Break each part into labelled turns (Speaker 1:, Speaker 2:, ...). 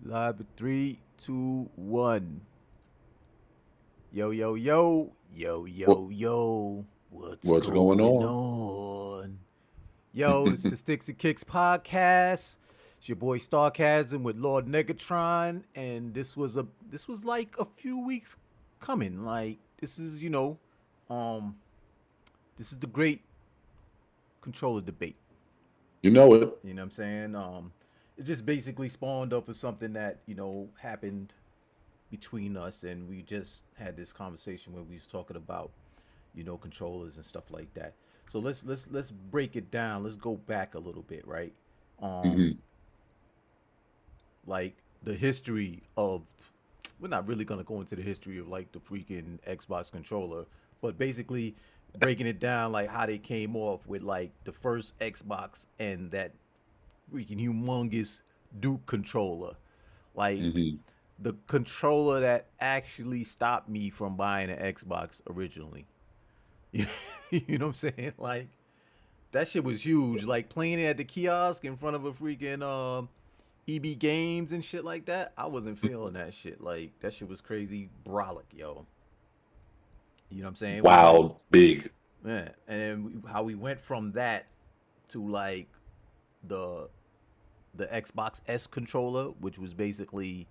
Speaker 1: Live at 3, 2, 1. Yo, yo, yo. Yo,
Speaker 2: What
Speaker 1: yo, yo. What's
Speaker 2: what's going
Speaker 1: going
Speaker 2: on?
Speaker 1: on? Yo, this is the Sticks and Kicks podcast. It's your boy StarcasM with Lord Negatron, and this was like a few weeks coming. Like this is, um this is the great controller debate.
Speaker 2: You know it.
Speaker 1: You know what I'm saying? It just basically spawned up of something that, happened between us, and we just had this conversation where we was talking about controllers and stuff like that. So let's break it down. Let's go back a little bit, right? um
Speaker 2: hmm
Speaker 1: like the history of, we're not really going to go into the history of like the freaking Xbox controller, but basically breaking it down, like how they came off with like the first Xbox and that freaking humongous Duke controller, like
Speaker 2: hmm
Speaker 1: the controller that actually stopped me from buying an Xbox originally. You know what I'm saying? Like that shit was huge. Like playing it at the kiosk in front of a freaking EB Games and shit like that. I wasn't feeling that shit. Like that shit was crazy brolic, yo. You know what I'm saying? We went,
Speaker 2: Wild, big.
Speaker 1: yeah, and then how we went from that to like the the Xbox S controller, which was basically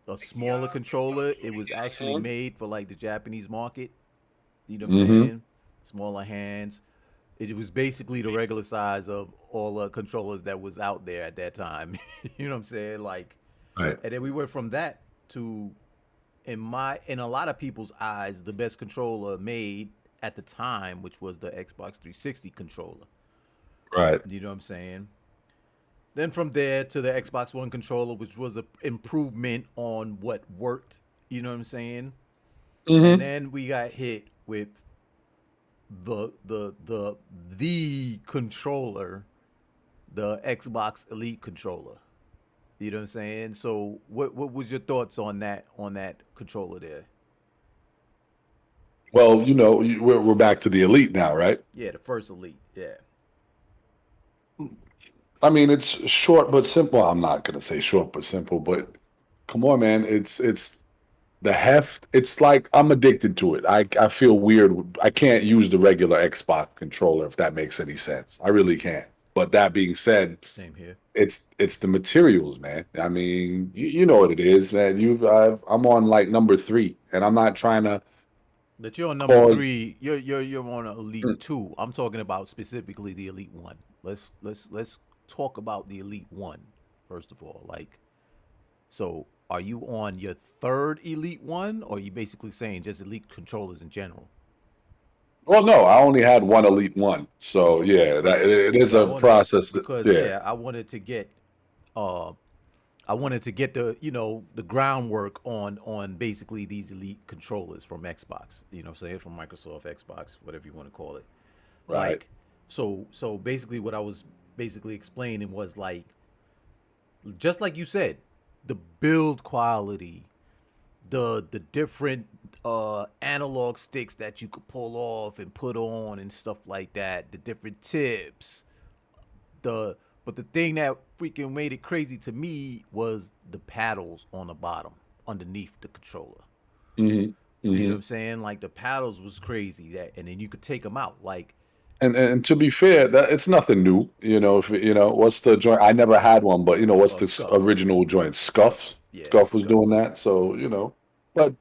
Speaker 1: a smaller controller. It was actually made for like the Japanese market. You know what I'm
Speaker 2: hmm
Speaker 1: saying? Smaller hands. It was basically the regular size of all the controllers that was out there at that time. You know what I'm saying? Like,
Speaker 2: Right.
Speaker 1: and then we went from that to, in a lot of people's eyes, the best controller made at the time, which was the Xbox 360 controller.
Speaker 2: Right.
Speaker 1: You know what I'm saying? Then from there to the Xbox One controller, which was an improvement on what worked. You know what I'm saying? And
Speaker 2: hmm
Speaker 1: then we got hit with the controller, the Xbox Elite controller. You know what I'm saying? So what was your thoughts on that controller there?
Speaker 2: Well, we're back to the elite now, right?
Speaker 1: Yeah, the first Elite. Yeah.
Speaker 2: I mean, it's short but simple. I'm not gonna say short but simple, but come on, man. It's the heft. It's like I'm addicted to it. I feel weird. I can't use the regular Xbox controller if that makes any sense. I really can't. But that being said,
Speaker 1: Same here.
Speaker 2: it's the materials, man. I mean, you know what it is, man. I'm on like number three, and I'm not trying to
Speaker 1: But you're on number
Speaker 2: call.
Speaker 1: three. You're on Elite Two. I'm talking about specifically the Elite One. Let's talk about the Elite One first of all. Like, so are you on your third Elite One, or are you basically saying just Elite controllers in general?
Speaker 2: Well, no, I only had one Elite One, so
Speaker 1: Okay,
Speaker 2: yeah, that
Speaker 1: right.
Speaker 2: it is
Speaker 1: Because I
Speaker 2: a
Speaker 1: wanted,
Speaker 2: process.
Speaker 1: because
Speaker 2: Yeah,
Speaker 1: yeah, uh I wanted to get the groundwork on basically these Elite controllers from Xbox. You know, say from Microsoft Xbox, whatever you want to call it.
Speaker 2: right.
Speaker 1: Like, so basically what I was basically explaining was like, just like you said, the build quality, the different analog sticks that you could pull off and put on and stuff like that, the different tips, the but the thing that freaking made it crazy to me was the paddles on the bottom underneath the controller.
Speaker 2: hmm
Speaker 1: You know what
Speaker 2: hmm
Speaker 1: I'm saying? Like the paddles was crazy, that, and then you could take them out. Like,
Speaker 2: and to be fair, that it's nothing new. If what's the joint? I never had one, but what's the
Speaker 1: Scuff,
Speaker 2: original joint?
Speaker 1: scuff,
Speaker 2: Scuffs.
Speaker 1: yeah,
Speaker 2: Scuff was
Speaker 1: scuff.
Speaker 2: doing that, so But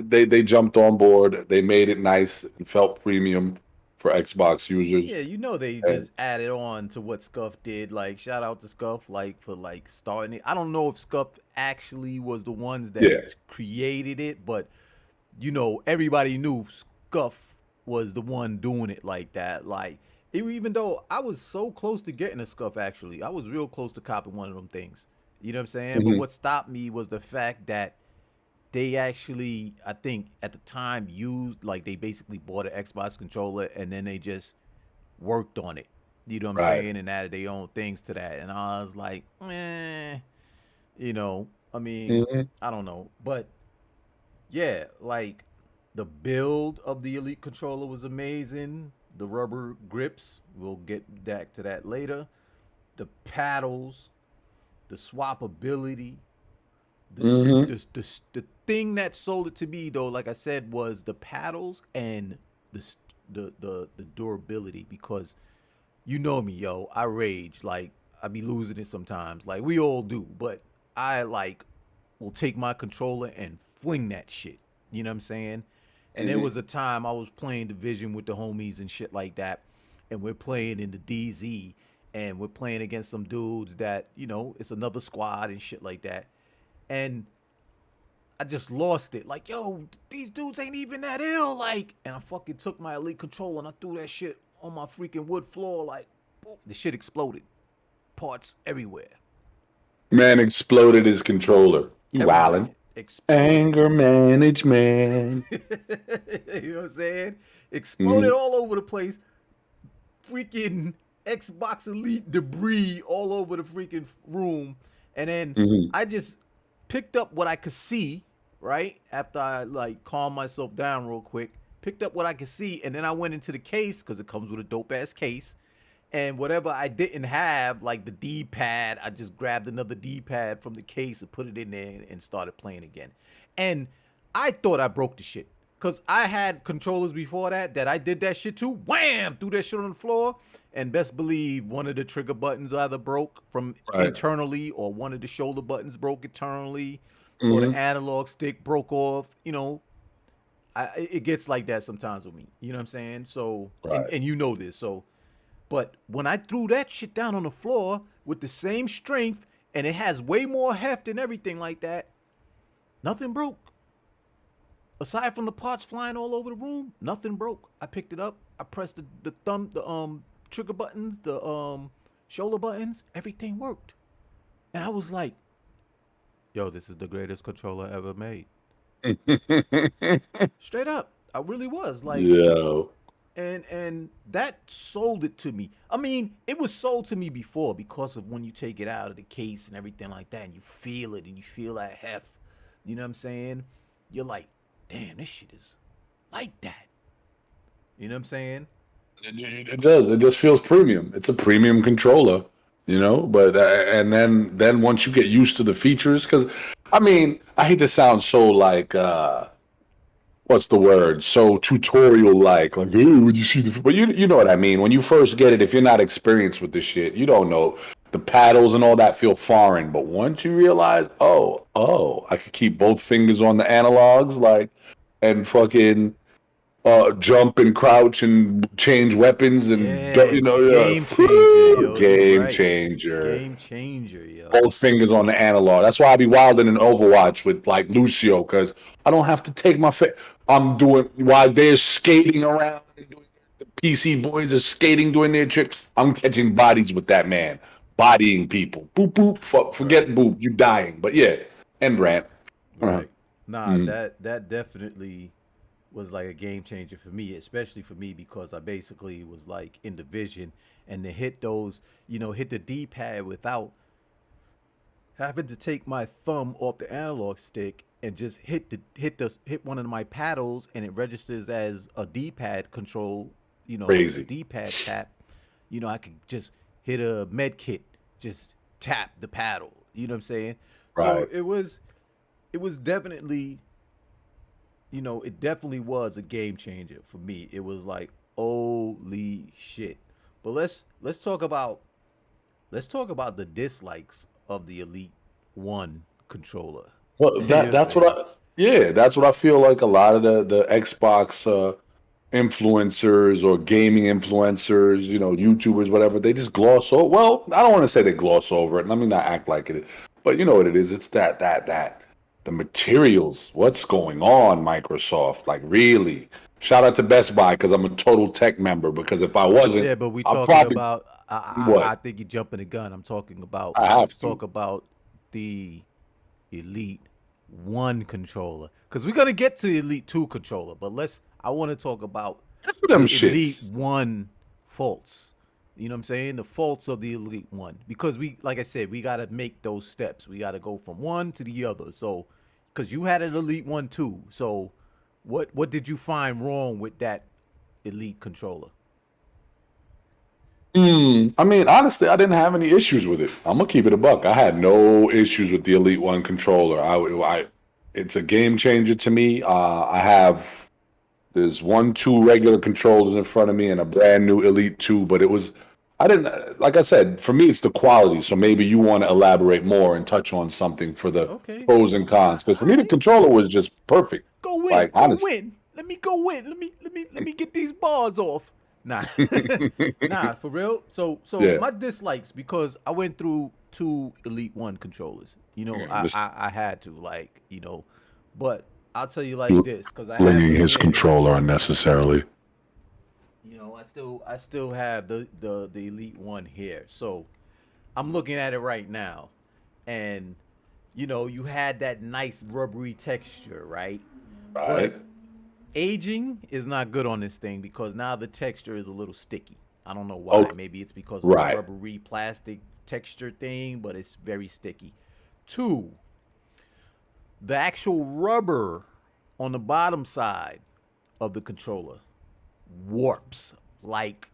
Speaker 2: they jumped on board. They made it nice and felt premium for Xbox users.
Speaker 1: Yeah, they
Speaker 2: And
Speaker 1: just added on to what Scuff did. Like, shout out to Scuff, like for like starting it. I don't know if Scuff actually was the ones that
Speaker 2: yeah,
Speaker 1: created it, but everybody knew Scuff was the one doing it like that. Like, even though I was so close to getting a Scuff, actually, I was real close to copping one of them things. You know what I'm saying? But
Speaker 2: hmm
Speaker 1: what stopped me was the fact that they actually, I think, at the time used, like, they basically bought an Xbox controller and then they just worked on it. You know what I'm
Speaker 2: right.
Speaker 1: saying? And added their own things to that. And I was like, I mean,
Speaker 2: hmm
Speaker 1: I don't know. But yeah, like the build of the Elite controller was amazing. The rubber grips, we'll get back to that later. The paddles, the swappability,
Speaker 2: Mm-hmm.
Speaker 1: the thing that sold it to me though, like I said, was the paddles and the the durability because you know me, yo. I rage. Like I be losing it sometimes. Like we all do. But I like will take my controller and fling that shit. You know what I'm saying? And there
Speaker 2: Mm-hmm.
Speaker 1: was a time I was playing Division with the homies and shit like that, and we're playing in the DZ, and we're playing against some dudes that it's another squad and shit like that, and I just lost it. Like, yo, these dudes ain't even that ill. Like, and I fucking took my elite controller and I threw that shit on my freaking wood floor. Like, boom, the shit exploded. Parts everywhere.
Speaker 2: Man exploded his controller. You wildin'.
Speaker 1: Everywhere. Exploded.
Speaker 2: Anger management.
Speaker 1: You know what I'm saying? Exploded
Speaker 2: Mm-hmm.
Speaker 1: all over the place. Freaking Xbox Elite debris all over the freaking room. And then
Speaker 2: Mm-hmm.
Speaker 1: I just picked up what I could see, right? After I like calmed myself down real quick, picked up what I could see, and then I went into the case because it comes with a dope ass case. And whatever I didn't have, like the D pad, I just grabbed another D pad from the case and put it in there and started playing again. And I thought I broke the shit. Cause I had controllers before that I did that shit too. Wham! Threw that shit on the floor. And best believe one of the trigger buttons either broke from
Speaker 2: Right.
Speaker 1: internally or one of the shoulder buttons broke internally or the
Speaker 2: Mm-hmm.
Speaker 1: analog stick broke off. It gets like that sometimes with me. You know what I'm saying? So
Speaker 2: Right.
Speaker 1: and you know this. So but when I threw that shit down on the floor with the same strength and it has way more heft and everything like that, nothing broke. Aside from the parts flying all over the room, nothing broke. I picked it up. I pressed the trigger buttons, the shoulder buttons. Everything worked, and I was like, "Yo, this is the greatest controller ever made." Straight up, I really was like,
Speaker 2: Yo.
Speaker 1: and that sold it to me. I mean, it was sold to me before because of when you take it out of the case and everything like that, and you feel it, and you feel that heft. You know what I'm saying? You're like, damn, this shit is like that. You know what I'm saying?
Speaker 2: It does. It just feels premium. It's a premium controller, But and then once you get used to the features, because I mean, I hate to sound so like what's the word? So tutorial like, hey, would you see the? But you know what I mean. When you first get it, if you're not experienced with this shit, you don't know the paddles and all that feel foreign. But once you realize, oh, I could keep both fingers on the analogs, like, and fucking jump and crouch and change weapons and
Speaker 1: Yeah, game changer, yo. You
Speaker 2: game
Speaker 1: right.
Speaker 2: changer.
Speaker 1: Game changer, yo.
Speaker 2: Both fingers on the analog. That's why I be wilding in Overwatch with like Lucio because I don't have to take my. I'm doing while they're skating around. The PC boys are skating doing their tricks. I'm catching bodies with that man, bodying people. Boop boop. Forget
Speaker 1: Right.
Speaker 2: boop. You dying. But yeah, and rant. Uh-huh.
Speaker 1: Right. Nah,
Speaker 2: Mm.
Speaker 1: that definitely was like a game changer for me, especially for me because I basically was like in division and to hit those, hit the D pad without having to take my thumb off the analog stick and just hit one of my paddles and it registers as a D-pad control, a
Speaker 2: Crazy.
Speaker 1: D-pad tap. I could just hit a med kit, just tap the paddle. You know what I'm saying? So
Speaker 2: Right.
Speaker 1: it was definitely, it definitely was a game changer for me. It was like, holy shit. But let's talk about the dislikes of the Elite One controller.
Speaker 2: Well,
Speaker 1: You know what I'm
Speaker 2: that's what
Speaker 1: saying?
Speaker 2: that's what I feel like a lot of the Xbox influencers or gaming influencers, YouTubers, whatever, they just gloss over. Well, I don't want to say they gloss over it. Let me not act like it, but you know what it is. It's that the materials. What's going on, Microsoft? Like really. Shout out to Best Buy because I'm a total tech member. Because if I wasn't,
Speaker 1: Yeah, but we
Speaker 2: I'll
Speaker 1: talking
Speaker 2: probably
Speaker 1: about. I
Speaker 2: what
Speaker 1: think you're jumping the gun. I'm talking about.
Speaker 2: I
Speaker 1: Let's
Speaker 2: have
Speaker 1: talk
Speaker 2: to.
Speaker 1: about the Elite One controller because we're gonna get to the Elite Two controller, but let's. I want to talk about
Speaker 2: For them
Speaker 1: the Elite
Speaker 2: shits.
Speaker 1: One faults. You know what I'm saying? The faults of the Elite One because like I said, we gotta make those steps. We gotta go from one to the other. So, because you had an Elite One too. So, what did you find wrong with that Elite controller?
Speaker 2: I mean, honestly, I didn't have any issues with it. I'm gonna keep it a buck. I had no issues with the Elite One controller. It's a game changer to me. There's two regular controllers in front of me and a brand new Elite Two. But I didn't, like I said, for me, it's the quality. So maybe you want to elaborate more and touch on something for the
Speaker 1: Okay.
Speaker 2: pros and cons. Because for
Speaker 1: All
Speaker 2: me, the
Speaker 1: right.
Speaker 2: controller was just perfect.
Speaker 1: Go win.
Speaker 2: Like
Speaker 1: Go
Speaker 2: honestly.
Speaker 1: win. Let me go win. Let me get these bars off. Nah. Nah, for real. So
Speaker 2: Yeah.
Speaker 1: my dislikes, because I went through two Elite One controllers. I had to, like, but I'll tell you like this, because I have
Speaker 2: Flinging
Speaker 1: them
Speaker 2: his
Speaker 1: here.
Speaker 2: controller unnecessarily.
Speaker 1: I still have the Elite One here. So I'm looking at it right now, and you had that nice rubbery texture, right? But
Speaker 2: Right.
Speaker 1: aging is not good on this thing, because now the texture is a little sticky. I don't know why.
Speaker 2: Oh,
Speaker 1: Maybe it's because of the
Speaker 2: right.
Speaker 1: rubbery plastic texture thing, but it's very sticky. Two, the actual rubber on the bottom side of the controller warps, like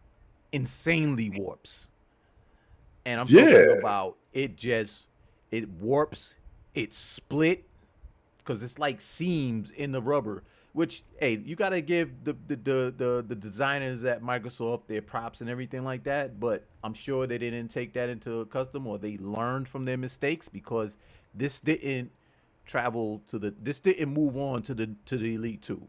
Speaker 1: insanely warps. And I'm talking
Speaker 2: Yeah.
Speaker 1: about, it warps, it split, because it's like seams in the rubber. Which, hey, you gotta give the designers at Microsoft their props and everything like that. But I'm sure they didn't take that into custom, or they learned from their mistakes, because this didn't this didn't move on to the Elite Two.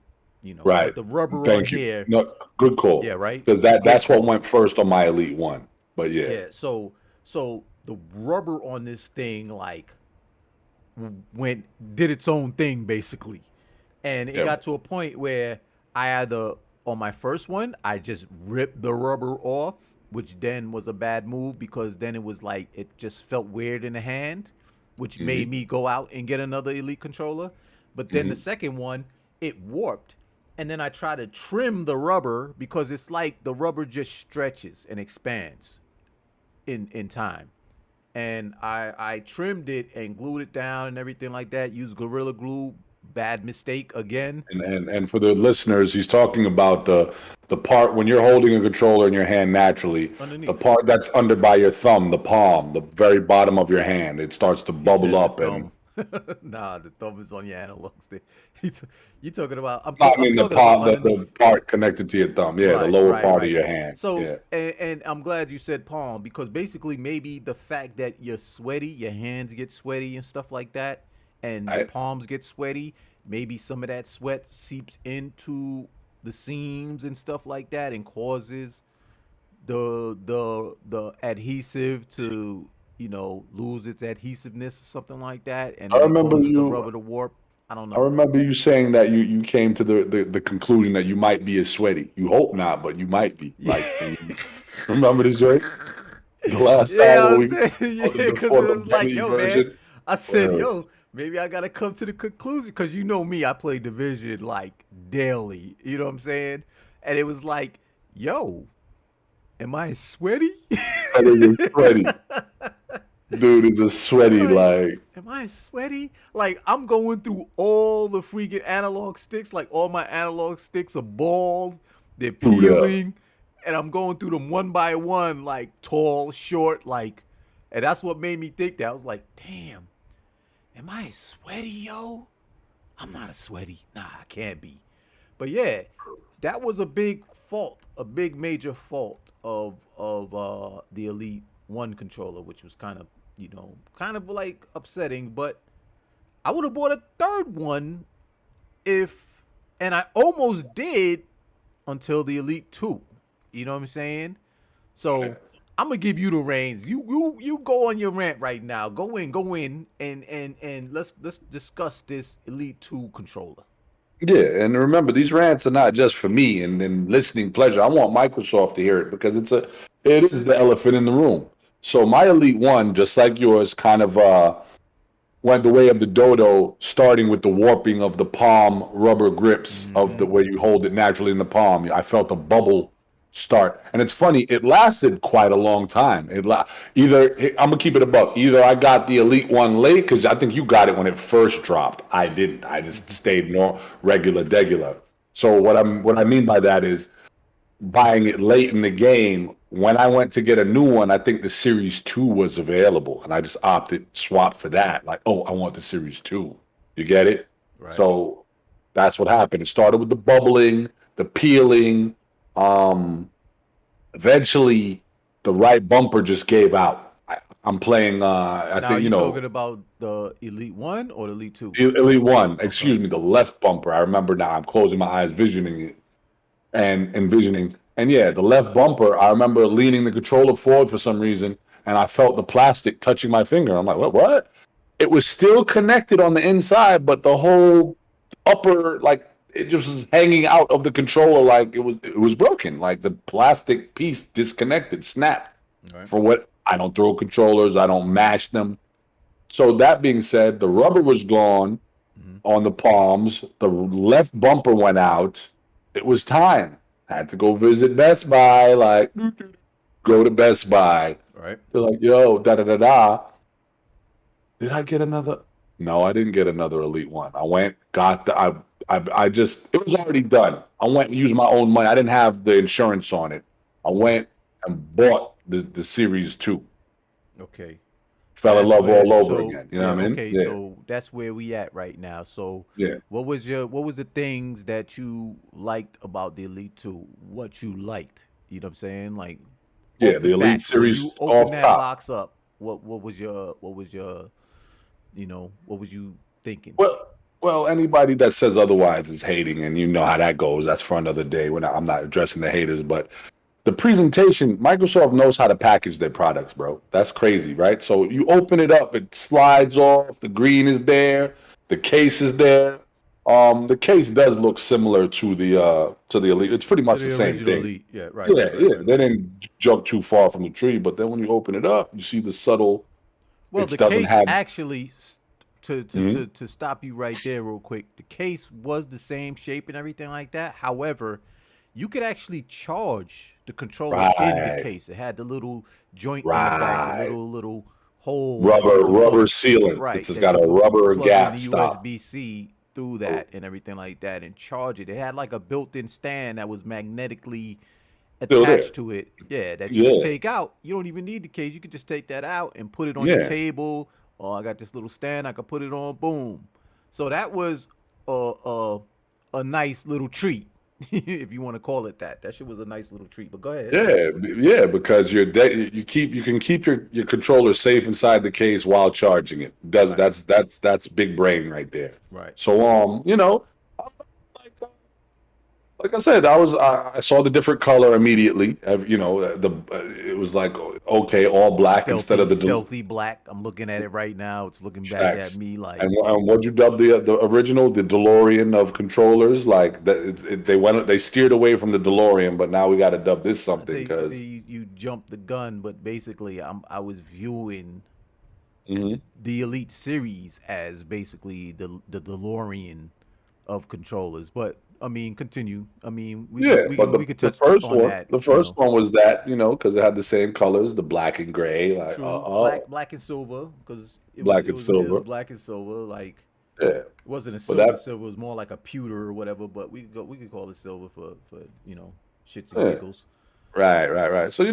Speaker 1: But
Speaker 2: Right.
Speaker 1: the rubber on
Speaker 2: Thank you.
Speaker 1: here,
Speaker 2: No, good
Speaker 1: yeah,
Speaker 2: call.
Speaker 1: right,
Speaker 2: Because
Speaker 1: great
Speaker 2: that's what
Speaker 1: call.
Speaker 2: went first on my Elite One. But yeah.
Speaker 1: Yeah, so the rubber on this thing, like, went did its own thing, basically. And it
Speaker 2: Yeah.
Speaker 1: got to a point where I either, on my first one, I just ripped the rubber off, which then was a bad move, because then it was like, it just felt weird in the hand, which made
Speaker 2: hmm
Speaker 1: me go out and get another Elite controller. But then the
Speaker 2: hmm
Speaker 1: second one, it warped. And then I tried to trim the rubber, because it's like the rubber just stretches and expands in time. And I trimmed it and glued it down and everything like that. Used Gorilla Glue. Bad mistake again.
Speaker 2: and for the listeners, he's talking about the part when you're holding a controller in your hand naturally, the
Speaker 1: Underneath.
Speaker 2: part that's under by your thumb, the palm, the very bottom of your hand, it starts to
Speaker 1: He
Speaker 2: bubble
Speaker 1: said the
Speaker 2: up and
Speaker 1: thumb. Nah, the thumb is on your analog stick. You talking about? I'm
Speaker 2: no,
Speaker 1: talking.
Speaker 2: I
Speaker 1: I'm
Speaker 2: mean
Speaker 1: talking about
Speaker 2: the
Speaker 1: underneath.
Speaker 2: part connected to your thumb. Yeah, the
Speaker 1: Right,
Speaker 2: lower
Speaker 1: right,
Speaker 2: part of
Speaker 1: right.
Speaker 2: your hand.
Speaker 1: So,
Speaker 2: Yeah.
Speaker 1: and I'm glad you said palm, because basically maybe the fact that you're sweaty, your hands get sweaty and stuff like that, and your
Speaker 2: Right.
Speaker 1: palms get sweaty, maybe some of that sweat seeps into the seams and stuff like that, and causes the adhesive to, lose its adhesiveness or something like that, and
Speaker 2: I
Speaker 1: then it
Speaker 2: remember
Speaker 1: causes the
Speaker 2: you
Speaker 1: rubber to warp. I don't
Speaker 2: I
Speaker 1: know.
Speaker 2: remember you saying that you came to the conclusion that you might be as sweaty. You hope not, but you might be.
Speaker 1: Yeah.
Speaker 2: Like when you remember this joint? The last time
Speaker 1: Yeah, I
Speaker 2: when
Speaker 1: was
Speaker 2: we
Speaker 1: saying, yeah, because
Speaker 2: before
Speaker 1: it
Speaker 2: the
Speaker 1: was like,
Speaker 2: Benny
Speaker 1: yo, man.
Speaker 2: version.
Speaker 1: I said,
Speaker 2: Word.
Speaker 1: yo, maybe I gotta come to the conclusion, because you know me, I play Division like daily. You know what I'm saying? And it was like, yo, am I sweaty?
Speaker 2: That is sweaty. Dude is a
Speaker 1: I'm
Speaker 2: sweaty
Speaker 1: like,
Speaker 2: like
Speaker 1: am I sweaty? Like, I'm going through all the freaking analog sticks. Like, all my analog sticks are bald. They're
Speaker 2: chewed up.
Speaker 1: peeling. And I'm going through them one by one, like tall, short, like. And that's what made me think that. I was like, damn, am I sweaty, yo? I'm not a sweaty. Nah, I can't be. But yeah, that was a big fault, a big major fault of the Elite One controller, which was kind of like upsetting. But I would have bought a third one if, and I almost did, until the Elite Two. You know what I'm saying? So I'm gonna give you the reins. You go on your rant right now. Go in, and let's discuss this Elite Two controller.
Speaker 2: Yeah, and remember these rants are not just for me and listening pleasure. I want Microsoft to hear it because it is the elephant in the room. So my Elite One, just like yours, kind of went the way of the dodo, starting with the warping of the palm rubber grips of the
Speaker 1: Mm-hmm.
Speaker 2: way you hold it naturally in the palm. I felt a bubble start, and it's funny. It lasted quite a long time. Either I'm gonna keep it above. Either I got the Elite One late because I think you got it when it first dropped. I didn't. I just stayed regular, degular. So what I mean by that is buying it late in the game when I went to get a new one, I think the Series 2 was available, and I just swapped for that. Like, oh, I want the Series 2. You get it?
Speaker 1: Right.
Speaker 2: So that's what happened. It started with the bubbling, the peeling. Um, Eventually, the right bumper just gave out. I'm playing. I
Speaker 1: Now, are
Speaker 2: think
Speaker 1: you talking about the Elite One or the Elite Two?
Speaker 2: Elite One.
Speaker 1: Okay.
Speaker 2: Excuse me, the left bumper. I remember now. I'm closing my eyes, visioning it and envisioning. And yeah, the left bumper. I remember leaning the controller forward for some reason, and I felt the plastic touching my finger. I'm like, what? What? It was still connected on the inside, but the whole upper, like, it just was hanging out of the controller, like it was broken. Like the plastic piece disconnected, snapped.
Speaker 1: All right.
Speaker 2: For what? I don't throw controllers. I don't mash them. So that being said, the rubber was gone
Speaker 1: Mm-hmm.
Speaker 2: on the palms. The left bumper went out. It was time. Had to go visit Best Buy. Like, go to Best Buy.
Speaker 1: All right.
Speaker 2: They're like, yo, da da da da. Did I get another? No, I didn't get another Elite One. I went, got the. I just. It was already done. I went and used my own money. I didn't have the insurance on it. I went and bought the Series 2.
Speaker 1: Okay.
Speaker 2: Fell in
Speaker 1: That's
Speaker 2: love all
Speaker 1: where.
Speaker 2: over
Speaker 1: So
Speaker 2: again. You know
Speaker 1: yeah.
Speaker 2: what I mean?
Speaker 1: Okay.
Speaker 2: Yeah,
Speaker 1: So that's where we at right now. So
Speaker 2: yeah,
Speaker 1: what was the things that you liked about the Elite Two? What you liked? You know what I'm saying? Like
Speaker 2: yeah.
Speaker 1: off the
Speaker 2: The Elite
Speaker 1: bat, when
Speaker 2: Series
Speaker 1: you open
Speaker 2: off
Speaker 1: that
Speaker 2: top.
Speaker 1: box up, what was your what was you thinking?
Speaker 2: Well, anybody that says otherwise is hating, and you know how that goes. That's for another day. I'm not addressing the haters, but the presentation, Microsoft knows how to package their products, bro. That's crazy, right? So you open it up, it slides off. The green is there, the case is there. The case does look similar to the Elite. It's pretty
Speaker 1: To
Speaker 2: much the
Speaker 1: the
Speaker 2: same
Speaker 1: original
Speaker 2: thing.
Speaker 1: Elite. Yeah. Right.
Speaker 2: Yeah,
Speaker 1: Right. Right.
Speaker 2: yeah.
Speaker 1: Right.
Speaker 2: They didn't jump too far from the tree, but then when you open it up, you see the subtle.
Speaker 1: Well,
Speaker 2: It
Speaker 1: the
Speaker 2: doesn't
Speaker 1: case
Speaker 2: have.
Speaker 1: actually, to to
Speaker 2: Mhm.
Speaker 1: to to stop you right there, real quick. The case was the same shape and everything like that. However, you could actually charge the controller in the
Speaker 2: Right,
Speaker 1: case. It had the little joint in the back, the
Speaker 2: right.
Speaker 1: little hole that you could
Speaker 2: Rubber
Speaker 1: plug
Speaker 2: sealant. It's
Speaker 1: right
Speaker 2: just
Speaker 1: that
Speaker 2: got
Speaker 1: you
Speaker 2: a
Speaker 1: could
Speaker 2: rubber
Speaker 1: plug in the
Speaker 2: gap stop.
Speaker 1: USB C through that and everything like that and charge it. It had like a built-in stand that was magnetically
Speaker 2: Still there.
Speaker 1: attached to it. Yeah, that you could
Speaker 2: Yeah,
Speaker 1: take out. You don't even need the case. You could just take that out and put it on your
Speaker 2: yeah.
Speaker 1: table. Oh, I got this little stand. I could put it on. Boom. So that was a a, a nice little treat, if you want to call it that. That shit was a nice little treat. But go ahead.
Speaker 2: Yeah, because you can keep your controller safe inside the case while charging it. Does
Speaker 1: Right.
Speaker 2: that's big brain right there.
Speaker 1: Right.
Speaker 2: So like, like I said, I saw the different color immediately. It was like, okay, all black instead of
Speaker 1: Stealthy black. I'm looking at it right now. It's looking back at
Speaker 2: facts.
Speaker 1: me like
Speaker 2: And what'd you dub the original, the Delorean of controllers? Like that, they steered away from the Delorean, but now we got to dub this something
Speaker 1: I
Speaker 2: because.
Speaker 1: think you jumped the gun, but basically I was viewing
Speaker 2: Mhm.
Speaker 1: the Elite Series as basically the DeLorean of controllers. But I mean, continue. I mean,
Speaker 2: Yeah, but
Speaker 1: we could
Speaker 2: the
Speaker 1: touch
Speaker 2: first
Speaker 1: on
Speaker 2: one,
Speaker 1: that.
Speaker 2: the first one was that, because it had the same colors, the black and gray, like
Speaker 1: True,
Speaker 2: oh,
Speaker 1: black and silver, because
Speaker 2: black and
Speaker 1: it was
Speaker 2: silver.
Speaker 1: black and silver. Like
Speaker 2: Yeah,
Speaker 1: it wasn't a
Speaker 2: but
Speaker 1: silver
Speaker 2: that,
Speaker 1: silver. It was more like a pewter or whatever. But we could call it silver for shits and
Speaker 2: yeah,
Speaker 1: giggles.
Speaker 2: right. So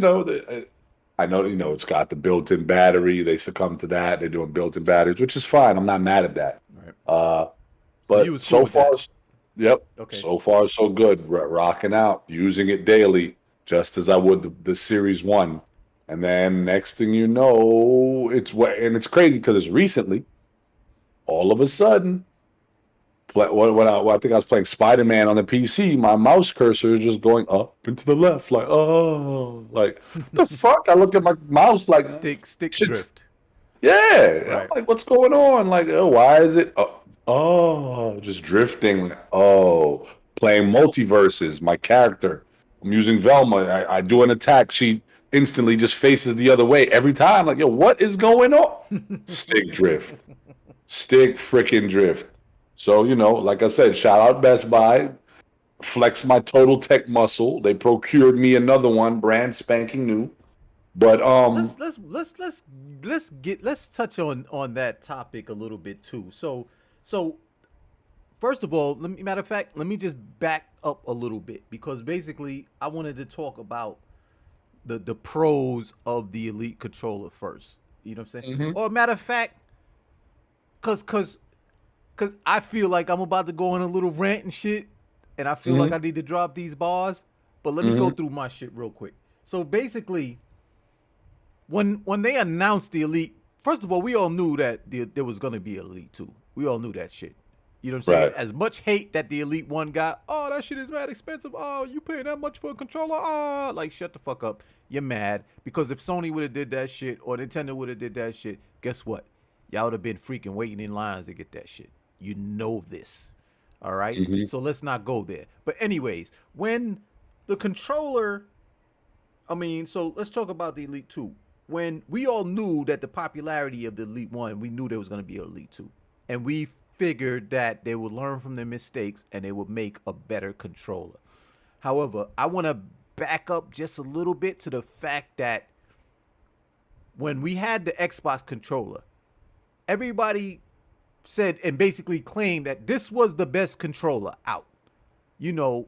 Speaker 2: I know it's got the built-in battery. They succumb to that. They're doing built-in batteries, which is fine. I'm not mad at that.
Speaker 1: Right.
Speaker 2: Uh,
Speaker 1: So you
Speaker 2: but
Speaker 1: was cool
Speaker 2: so
Speaker 1: with
Speaker 2: far,
Speaker 1: that.
Speaker 2: yep,
Speaker 1: Okay.
Speaker 2: so far so good. Rocking out, using it daily, just as I would the Series One. And then next thing you know, and it's crazy because it's recently. All of a sudden, when I think I was playing Spider Man on the PC, my mouse cursor is just going up and to the left, like like the fuck. I look at my mouse like
Speaker 1: Stick
Speaker 2: shit.
Speaker 1: drift.
Speaker 2: Yeah, I'm
Speaker 1: Right.
Speaker 2: like, what's going on? Like, why is it? Just drifting. Oh, playing multiverses. My character. I'm using Velma. I do an attack. She instantly just faces the other way every time. Like, yo, what is going on? Stick drift. Stick freaking drift. So, like I said, shout out Best Buy. Flex my total tech muscle. They procured me another one, brand spanking new. But
Speaker 1: let's let's let's let's let's touch on that topic a little bit too. So first of all, matter of fact, let me just back up a little bit because basically I wanted to talk about the pros of the Elite controller first. You know what I'm saying?
Speaker 2: Hmm.
Speaker 1: Or matter of fact, cause I feel like I'm about to go on a little rant and shit, and I feel like
Speaker 2: Hmm.
Speaker 1: I need to drop these bars. But let me go
Speaker 2: Hmm.
Speaker 1: through my shit real quick. So basically, when they announced the Elite, first of all, we all knew that there was gonna be Elite 2. We all knew that shit. You know what I'm saying?
Speaker 2: Right.
Speaker 1: As much hate that the Elite 1 got, oh, that shit is mad expensive. Oh, you paying that much for a controller? Ah, like shut the fuck up. You're mad. Because if Sony would have did that shit or Nintendo would have did that shit, guess what? Y'all would have been freaking waiting in lines to get that shit. You know this. All right?
Speaker 2: Hmm.
Speaker 1: So let's not go there. But anyways, when the controller, I mean, so let's talk about the Elite 2. When we all knew that the popularity of the Elite 1, we knew there was going to be an Elite 2. And we figured that they would learn from their mistakes and they would make a better controller. However, I want to back up just a little bit to the fact that when we had the Xbox controller, everybody said and basically claimed that this was the best controller out. You know,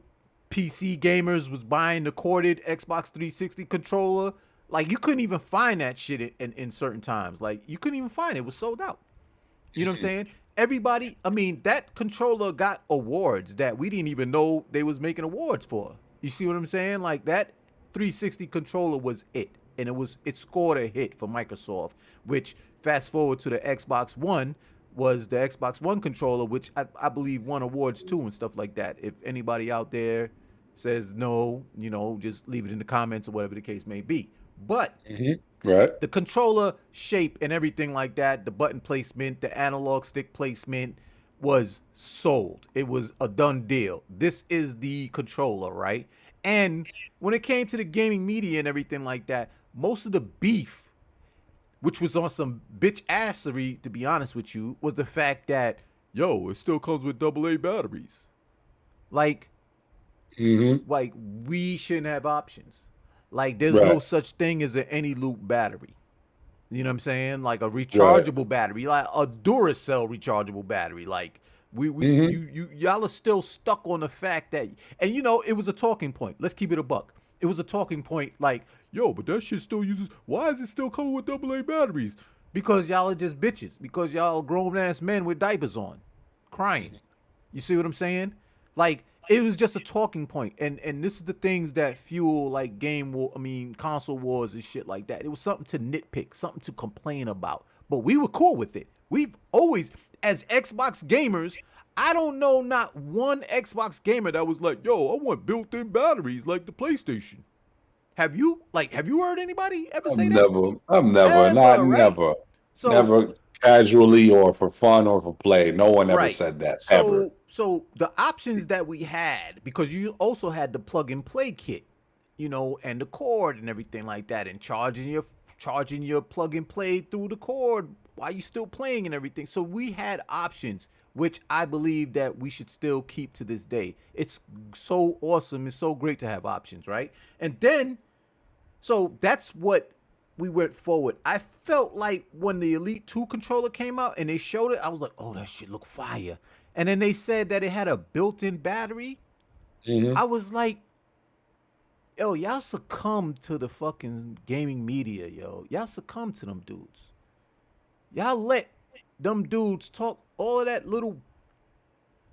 Speaker 1: PC gamers was buying the corded Xbox 360 controller. Like you couldn't even find that shit in certain times. Like you couldn't even find it. It was sold out. You know what I'm saying? Everybody, I mean, that controller got awards that we didn't even know they was making awards for. You see what I'm saying? Like that 360 controller was it. And it scored a hit for Microsoft, which fast forward to the Xbox One was the Xbox One controller, which I believe won awards too and stuff like that. If anybody out there says no, you know, just leave it in the comments or whatever the case may be. But
Speaker 2: Hmm. Right.
Speaker 1: the controller shape and everything like that, the button placement, the analog stick placement was sold. It was a done deal. This is the controller, right? And when it came to the gaming media and everything like that, most of the beef, which was on some bitch assery, to be honest with you, was the fact that, yo, it still comes with AA batteries. Like,
Speaker 2: Hmm.
Speaker 1: like we shouldn't have options. Like, there's no
Speaker 2: Right.
Speaker 1: such thing as an any loop battery. You know what I'm saying? Like a
Speaker 2: Right.
Speaker 1: rechargeable battery, like a Duracell rechargeable battery. Like
Speaker 2: Hmm.
Speaker 1: y'all are still stuck on the fact that, and you know, it was a talking point. Let's keep it a buck. It was a talking point like, yo, but that shit still uses, why is it still coming with AA batteries? Because y'all are just bitches. Because y'all are grown ass men with diapers on, crying. You see what I'm saying? Like it was just a talking point, and this is the things that fuel like game war. I mean console wars and shit like that. It was something to nitpick, something to complain about, but we were cool with it. We've always, as Xbox gamers, I don't know not one Xbox gamer that was like, "Yo, I want built-in batteries like the PlayStation." Have you heard anybody ever say that?
Speaker 2: I've never, not
Speaker 1: Ever, right?
Speaker 2: never,
Speaker 1: So
Speaker 2: never casually or for fun or for play. No one ever
Speaker 1: right.
Speaker 2: said that ever.
Speaker 1: So the options that we had, because you also had the plug and play kit, you know, and the cord and everything like that, and charging your plug and play through the cord while you still playing and everything. So we had options, which I believe that we should still keep to this day. It's so awesome. It's so great to have options, right? And then so that's what we went forward. I felt like when the Elite 2 controller came out and they showed it, I was like, oh, that shit look fire. And then they said that it had a built in battery.
Speaker 2: Hmm.
Speaker 1: I was like, yo, y'all succumb to the fucking gaming media, yo. Y'all succumb to them dudes. Y'all let them dudes talk all of that little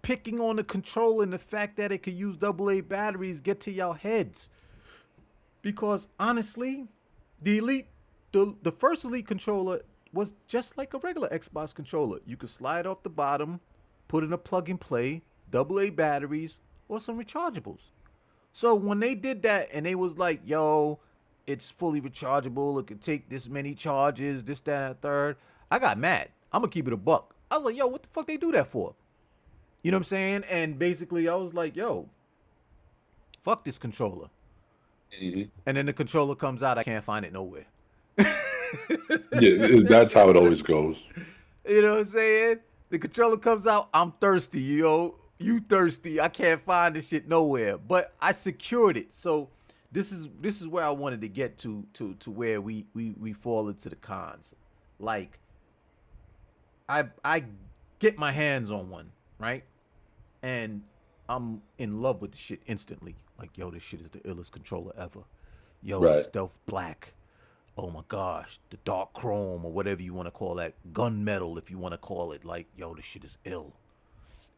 Speaker 1: picking on the controller and the fact that it could use AA batteries get to y'all heads. Because honestly, the Elite, the first Elite controller was just like a regular Xbox controller. You could slide off the bottom, put in a plug and play, AA batteries, or some rechargeables. So when they did that and they was like, yo, it's fully rechargeable, it could take this many charges, this, that, and the third, I got mad. I'm gonna keep it a buck. I was like, yo, what the fuck they do that for? You know what I'm saying? And basically I was like, yo, fuck this controller.
Speaker 2: Hmm.
Speaker 1: And then the controller comes out, I can't find it nowhere.
Speaker 2: Yeah, that's how it always goes.
Speaker 1: You know what I'm saying? The controller comes out, I'm thirsty, yo. You thirsty. I can't find this shit nowhere. But I secured it. So this is where I wanted to get to where we fall into the cons. Like I get my hands on one, right? And I'm in love with the shit instantly. Like, yo, this shit is the illest controller ever. yo, the
Speaker 2: Right.
Speaker 1: stealth black. Oh my gosh, the dark chrome or whatever you want to call that, gunmetal if you want to call it. Like, yo, this shit is ill.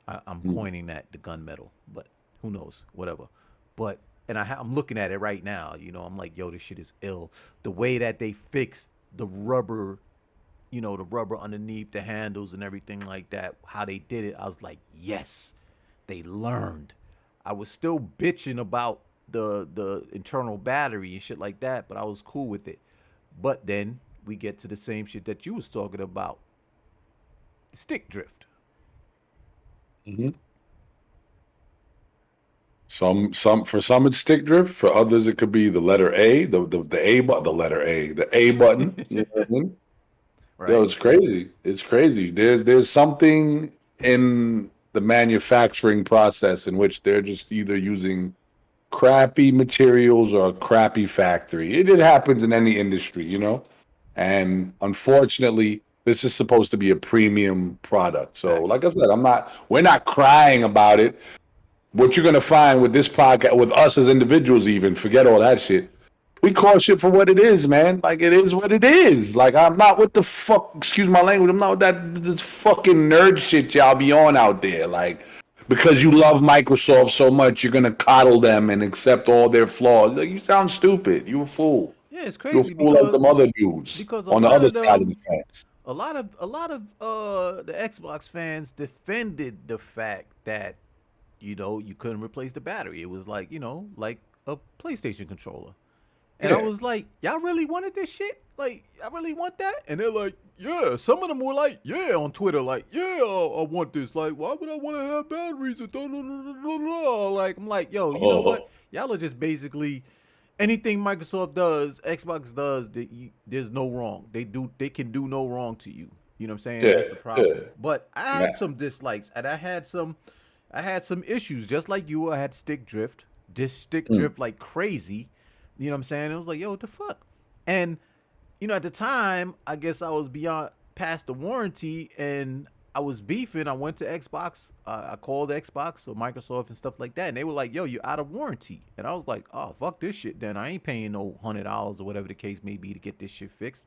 Speaker 1: I'm
Speaker 2: Mm.
Speaker 1: coining that, the gunmetal, but who knows, whatever. But and I'm looking at it right now. I'm like, yo, this shit is ill. The way that they fixed the rubber, the rubber underneath the handles and everything like that, how they did it, I was like, yes, they learned. I was still bitching about the internal battery and shit like that, but I was cool with it. But then we get to the same shit that you was talking about, stick drift.
Speaker 2: Hmm. Some for some it's stick drift. For others, it could be the letter A, the A button, the letter A, the A button. You know what I mean? Yo,
Speaker 1: Right?
Speaker 2: it's crazy. It's crazy. There's something in the manufacturing process in which they're just either using crappy materials or a crappy factory. It happens in any industry, you know? And unfortunately, this is supposed to be a premium product. So, like
Speaker 1: Facts.
Speaker 2: I said, we're not crying about it. What you're gonna find with this podcast, with us as individuals, even forget all that shit. We call shit for what it is, man. Like it is what it is. Like I'm not with the fuck. Excuse my language. I'm not with this fucking nerd shit y'all be on out there. Like because you love Microsoft so much, you're gonna coddle them and accept all their flaws. Like you sound stupid. You a fool.
Speaker 1: Yeah, it's
Speaker 2: You a
Speaker 1: crazy
Speaker 2: fool like
Speaker 1: because
Speaker 2: them other dudes
Speaker 1: because a
Speaker 2: on the
Speaker 1: lot
Speaker 2: other
Speaker 1: of
Speaker 2: side of the
Speaker 1: them,
Speaker 2: fence.
Speaker 1: a lot of the Xbox fans defended the fact that you couldn't replace the battery. It was like like a PlayStation controller. And I
Speaker 2: Yeah.
Speaker 1: was like, y'all really wanted this shit? Like, y'all really want that? And they're like, yeah. Some of them were like, yeah, on Twitter, like, yeah, I want this. Like, why would I want to have batteries? And like, I'm like, yo, you know what?
Speaker 2: Oh,
Speaker 1: Y'all are just basically anything Microsoft does, Xbox does. There's no wrong. They can do no wrong to you. You know what I'm saying?
Speaker 2: yeah,
Speaker 1: That's the
Speaker 2: yeah.
Speaker 1: problem. But I
Speaker 2: Nah.
Speaker 1: had some dislikes, and I had some issues, just like you. I had stick drift, stick
Speaker 2: Mm.
Speaker 1: drift like crazy. You know what I'm saying? It was like, yo, what the fuck? And at the time, I guess I was beyond past the warranty, and I was beefing. I went to Xbox. I called Xbox or Microsoft and stuff like that, and they were like, "Yo, you're out of warranty." And I was like, "Oh, fuck this shit." Then I ain't paying no $100 or whatever the case may be to get this shit fixed.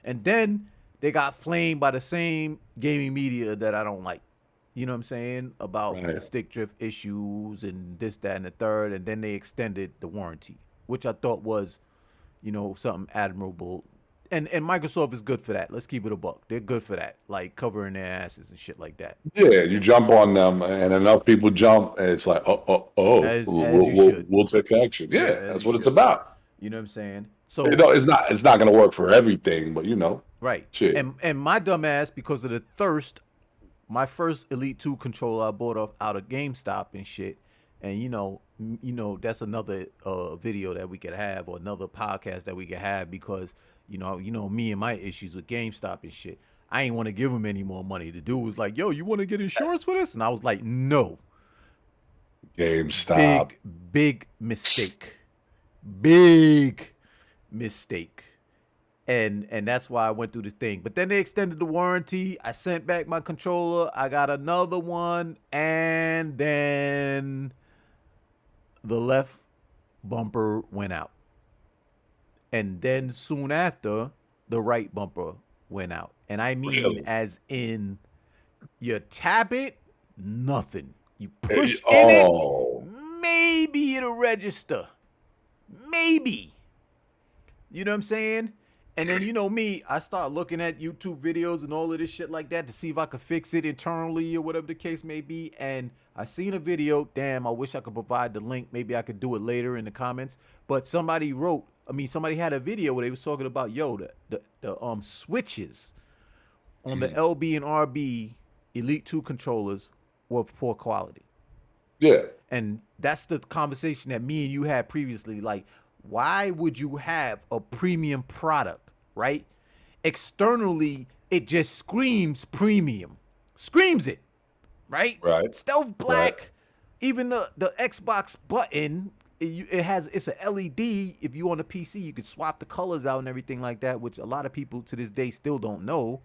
Speaker 1: And then they got flamed by the same gaming media that I don't like. You know what I'm saying? About the
Speaker 2: Right.
Speaker 1: stick drift issues and this, that, and the third. And then they extended the warranty, which I thought was, something admirable. And Microsoft is good for that. Let's keep it a buck. They're good for that, like covering their asses and shit like that.
Speaker 2: Yeah, you jump on them, and enough people jump, and it's like,
Speaker 1: As you
Speaker 2: we'll
Speaker 1: should.
Speaker 2: we'll take action.
Speaker 1: Yeah,
Speaker 2: Yeah,
Speaker 1: as
Speaker 2: that's
Speaker 1: you
Speaker 2: what it's
Speaker 1: should.
Speaker 2: about.
Speaker 1: You know what I'm saying?
Speaker 2: You
Speaker 1: So
Speaker 2: know, it's not going to work for everything, but
Speaker 1: right.
Speaker 2: shit.
Speaker 1: And my dumb ass, because of the thirst, my first Elite 2 controller I bought off out of GameStop and shit. And that's another video that we could have, or another podcast that we could have, because me and my issues with GameStop and shit. I ain't want to give him any more money. The dude was like, "Yo, you want to get insurance for this?" And I was like, "No."
Speaker 2: GameStop.
Speaker 1: Big, big mistake. Big mistake. And that's why I went through this thing. But then they extended the warranty. I sent back my controller. I got another one, and then the left bumper went out. And then soon after, the right bumper went out. And I mean,
Speaker 2: Really?
Speaker 1: as in, you tap it, nothing. You push in it,
Speaker 2: Oh,
Speaker 1: maybe it'll register. Maybe. You know what I'm saying? And then me, I start looking at YouTube videos and all of this shit like that to see if I could fix it internally or whatever the case may be. And I seen a video. Damn, I wish I could provide the link. Maybe I could do it later in the comments. But somebody had a video where they was talking about, yo, the switches on the
Speaker 2: mm.
Speaker 1: LB and RB Elite 2 controllers were of poor quality.
Speaker 2: Yeah.
Speaker 1: And that's the conversation that me and you had previously. Like, why would you have a premium product, right? Externally, it just screams premium, screams it, right?
Speaker 2: Right.
Speaker 1: Stealth
Speaker 2: Right.
Speaker 1: black, even the Xbox button, it's a LED. If you on a PC, you could swap the colors out and everything like that, which a lot of people to this day still don't know.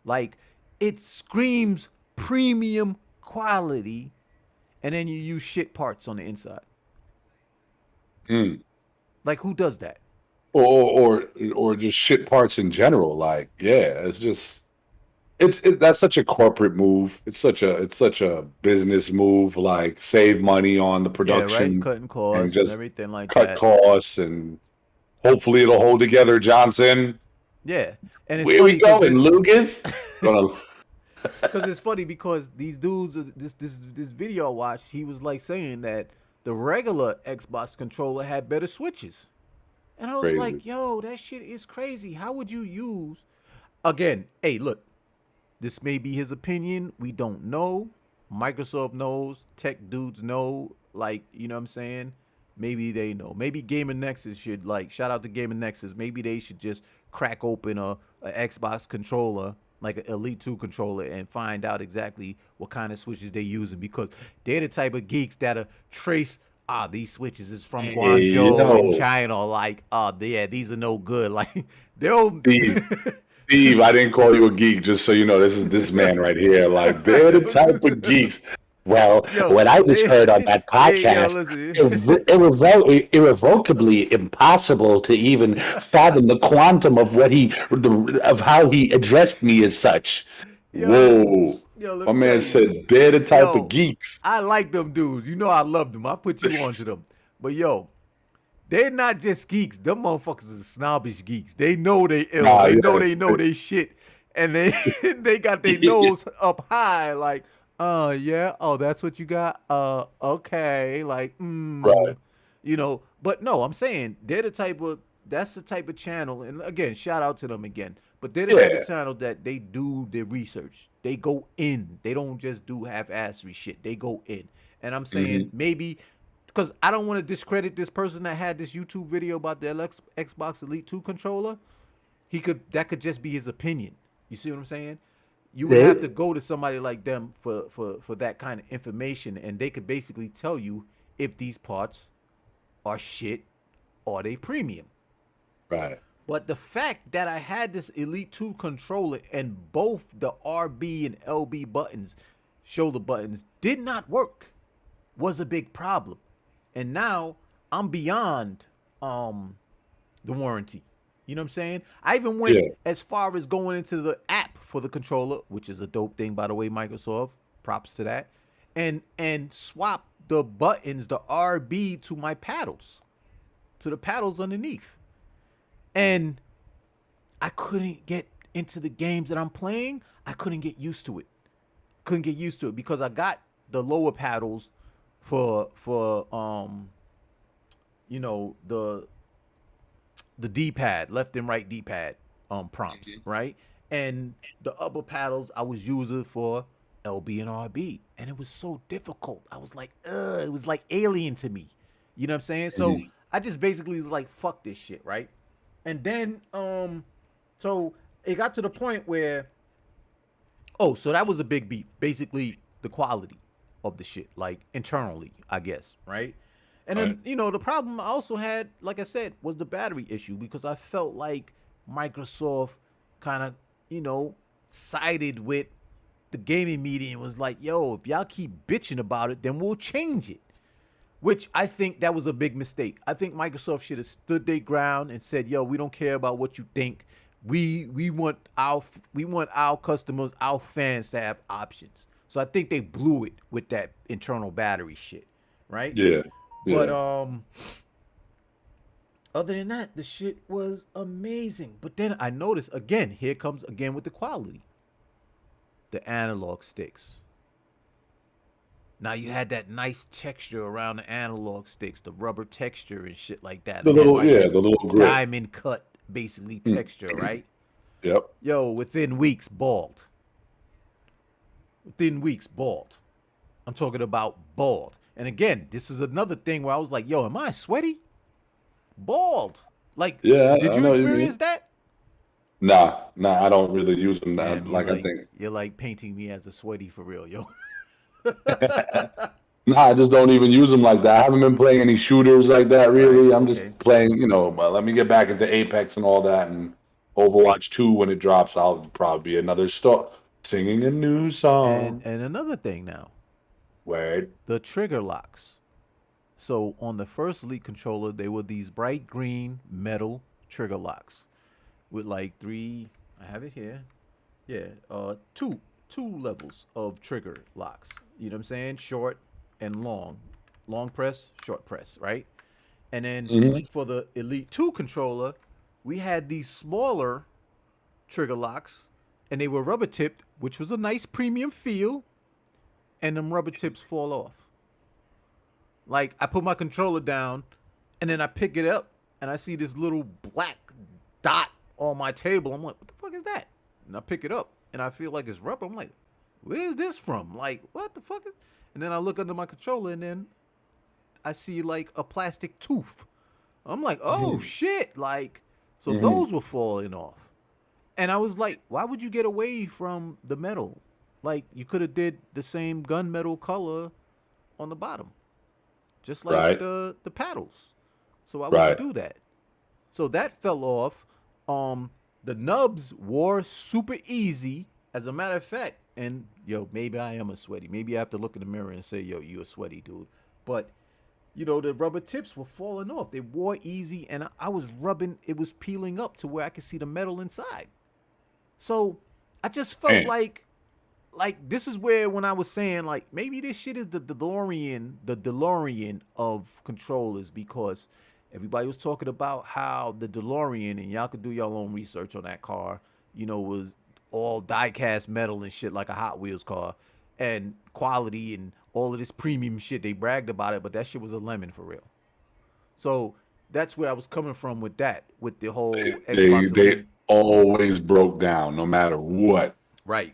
Speaker 1: Like, it screams premium quality, and then you use shit parts on the inside.
Speaker 2: Mm.
Speaker 1: Like, who does that?
Speaker 2: or just shit parts in general. Like, yeah, it's just that's such a corporate move. It's such a business move. Like, save money on the
Speaker 1: Yeah, right.
Speaker 2: production
Speaker 1: Cutting
Speaker 2: and
Speaker 1: costs and
Speaker 2: just
Speaker 1: everything like
Speaker 2: cut
Speaker 1: that.
Speaker 2: costs, and hopefully it'll hold together. Johnson,
Speaker 1: Yeah, and it's
Speaker 2: where we
Speaker 1: funny because
Speaker 2: going,
Speaker 1: this,
Speaker 2: Lucas? Gonna
Speaker 1: because it's funny because these dudes, this video I watched, he was like saying that the regular Xbox controller had better switches, and I was
Speaker 2: crazy.
Speaker 1: like, yo, that shit is crazy. How would you use? Again, hey, look, this may be his opinion. We don't know. Microsoft knows. Tech dudes know. Like, you know what I'm saying? Maybe they know. Maybe Gamer Nexus should, like, shout out to Gamer Nexus. Maybe they should just crack open a Xbox controller, like an Elite 2 controller, and find out exactly what kind of switches they're using, because they're the type of geeks that'll trace, these switches is from
Speaker 2: Hey,
Speaker 1: Guangzhou in
Speaker 2: yo,
Speaker 1: China. Like, yeah, these are no good. Like, they'll.
Speaker 2: Steve. Steve, I didn't call you a geek, just so you know. This is this man right here. Like, they're the type of geeks. Well,
Speaker 1: Yo,
Speaker 2: what I just
Speaker 1: they,
Speaker 2: heard on that
Speaker 1: yo,
Speaker 2: podcast,
Speaker 1: listen.
Speaker 2: irrevocably impossible to even fathom the quantum of of how he addressed me as such.
Speaker 1: Yo, listen.
Speaker 2: Whoa.
Speaker 1: Yo, let
Speaker 2: My
Speaker 1: me tell
Speaker 2: man
Speaker 1: you.
Speaker 2: said they're the type of
Speaker 1: Yo,
Speaker 2: geeks.
Speaker 1: I like them dudes. You know I love them. I put you on to them. But yo, they're not just geeks. Them motherfuckers are snobbish geeks. They know they ill.
Speaker 2: Nah,
Speaker 1: They know they shit. And they they got their
Speaker 2: yeah.
Speaker 1: nose up high, like, yeah, oh, that's what you got? Okay. Like,
Speaker 2: Right.
Speaker 1: but no, I'm saying they're the type of that's the type of channel, and again, shout out to them again. But they're the type of
Speaker 2: Yeah.
Speaker 1: channel that they do their research. They go in. They don't just do half-assery shit. They go in. And I'm saying
Speaker 2: Hmm.
Speaker 1: maybe because I don't want to discredit this person that had this YouTube video about the Xbox Elite 2 controller. That could just be his opinion. You see what I'm saying? You would have to go to somebody like them for that kind of information, and they could basically tell you if these parts are shit or they premium.
Speaker 2: Right.
Speaker 1: But the fact that I had this Elite 2 controller and both the RB and LB buttons, shoulder buttons, did not work was a big problem. And now I'm beyond the warranty. You know what I'm saying? I even went
Speaker 2: Yeah.
Speaker 1: as far as going into the app for the controller, which is a dope thing, by the way, Microsoft. Props to that. And swap the buttons, the RB, to my paddles, to the paddles underneath. And I couldn't get into the games that I'm playing. I couldn't get used to it. Couldn't get used to it because I got the lower paddles for you know the the D-pad, left and right D-pad prompts,
Speaker 2: Mhm.
Speaker 1: right? And the upper paddles I was using for LB and RB, and it was so difficult. I was like, ugh, it was like alien to me. You know what I'm saying? So
Speaker 2: Mhm.
Speaker 1: I just basically was like, fuck this shit, right? And then so it got to the point where, oh, so that was a big beef. Basically, the quality of the shit, like internally, I guess, right? And
Speaker 2: Right.
Speaker 1: then, the problem I also had, like I said, was the battery issue, because I felt like Microsoft kind of, you know, sided with the gaming media and was like, yo, if y'all keep bitching about it, then we'll change it. Which I think that was a big mistake. I think Microsoft should have stood their ground and said, "Yo, we don't care about what you think. We want our customers, our fans to have options." So I think they blew it with that internal battery shit, right?
Speaker 2: Yeah.
Speaker 1: But
Speaker 2: Yeah.
Speaker 1: other than that, the shit was amazing. But then I noticed again, here comes again with the quality, the analog sticks. Now you had that nice texture around the analog sticks, the rubber texture and shit like that.
Speaker 2: The
Speaker 1: It had
Speaker 2: little,
Speaker 1: like
Speaker 2: yeah,
Speaker 1: that
Speaker 2: the little grip.
Speaker 1: diamond cut, basically
Speaker 2: Mm.
Speaker 1: texture, right?
Speaker 2: Yep.
Speaker 1: Yo, within weeks, bald. Within weeks, bald. I'm talking about bald. And again, this is another thing where I was like, yo, am I sweaty? Bald. Like,
Speaker 2: Yeah,
Speaker 1: did
Speaker 2: I
Speaker 1: you
Speaker 2: know what you
Speaker 1: experience
Speaker 2: mean.
Speaker 1: that?
Speaker 2: Nah, I don't really use them.
Speaker 1: Damn,
Speaker 2: Like, I think.
Speaker 1: you're like painting me as a sweaty for real, yo.
Speaker 2: Nah, I just don't even use them like that. I haven't been playing any shooters like that
Speaker 1: Right.
Speaker 2: really. I'm
Speaker 1: Okay.
Speaker 2: just playing, well, let me get back into Apex and all that, and Overwatch 2 when it drops, I'll probably be another start singing a new
Speaker 1: And
Speaker 2: song.
Speaker 1: and another thing now,
Speaker 2: Word.
Speaker 1: the trigger locks. So on the first Elite controller, they were these bright green metal trigger locks with like three. I have it here. Yeah, two levels of trigger locks. You know what I'm saying? Short and long. Long press, short press, right? And then
Speaker 2: Mhm.
Speaker 1: for the Elite 2 controller, we had these smaller trigger locks and they were rubber tipped, which was a nice premium feel, and them rubber tips fall off. Like I put my controller down and then I pick it up and I see this little black dot on my table. I'm like, what the fuck is that? And I pick it up and I feel like it's rubber. I'm like, where is this from? Like, what the fuck is? And then I look under my controller and then I see like a plastic tooth. I'm like, oh
Speaker 2: Mhm.
Speaker 1: shit! Like, so
Speaker 2: Mhm.
Speaker 1: those were falling off. And I was like, why would you get away from the metal? Like, you could have did the same gunmetal color on the bottom, just like
Speaker 2: Right.
Speaker 1: the paddles. So why would you
Speaker 2: Right.
Speaker 1: do that? So that fell off. The nubs wore super easy. As a matter of fact, and yo, maybe I am a sweaty. Maybe I have to look in the mirror and say, yo, you a sweaty dude. But the rubber tips were falling off. They wore easy, and I was rubbing. It was peeling up to where I could see the metal inside. So I just felt
Speaker 2: Man.
Speaker 1: like this is where when I was saying like maybe this shit is the DeLorean of controllers because everybody was talking about how the DeLorean and y'all could do your own research on that car, was all die-cast metal and shit like a Hot Wheels car and quality and all of this premium shit they bragged about it, but that shit was a lemon for real. So that's where I was coming from with that, with the whole Xbox
Speaker 2: They
Speaker 1: Elite.
Speaker 2: always broke down no matter what.
Speaker 1: Right.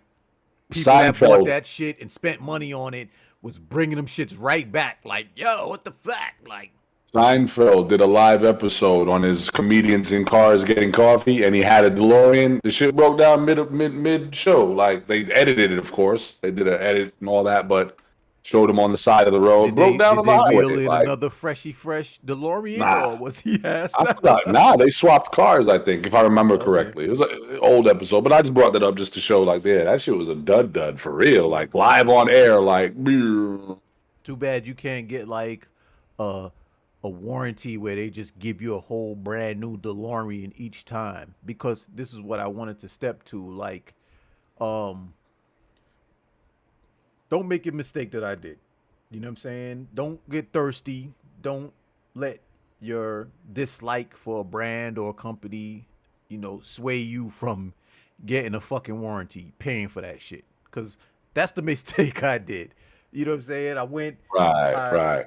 Speaker 1: People that bought
Speaker 2: Seinfeld.
Speaker 1: that shit and spent money on it was bringing them shits right back. Like, yo, what the fuck? Like,
Speaker 2: Seinfeld did a live episode on his comedians in cars getting coffee, and he had a DeLorean. The shit broke down mid show. Like they edited it, of course. They did an edit and all that, but showed him on the side of the road.
Speaker 1: did
Speaker 2: Broke
Speaker 1: they
Speaker 2: down
Speaker 1: did
Speaker 2: on the
Speaker 1: they
Speaker 2: highway.
Speaker 1: wheel in
Speaker 2: Like
Speaker 1: another freshy fresh DeLorean
Speaker 2: nah,
Speaker 1: or was he asked?
Speaker 2: I forgot. Nah, they swapped cars. I think if I remember
Speaker 1: Okay.
Speaker 2: correctly, it was an old episode. But I just brought that up just to show, like, yeah, that shit was a dud for real. Like
Speaker 1: Okay.
Speaker 2: live on air. Like, "Meow."
Speaker 1: Too bad you can't get like a a warranty where they just give you a whole brand new DeLorean each time because this is what I wanted to step to like um don't make a mistake that I did. You know what I'm saying? Don't get thirsty. Don't let your dislike for a brand or a company, sway you from getting a fucking warranty, paying for that shit. Cause that's the mistake I did. You know what I'm saying?
Speaker 2: Right,
Speaker 1: I,
Speaker 2: right.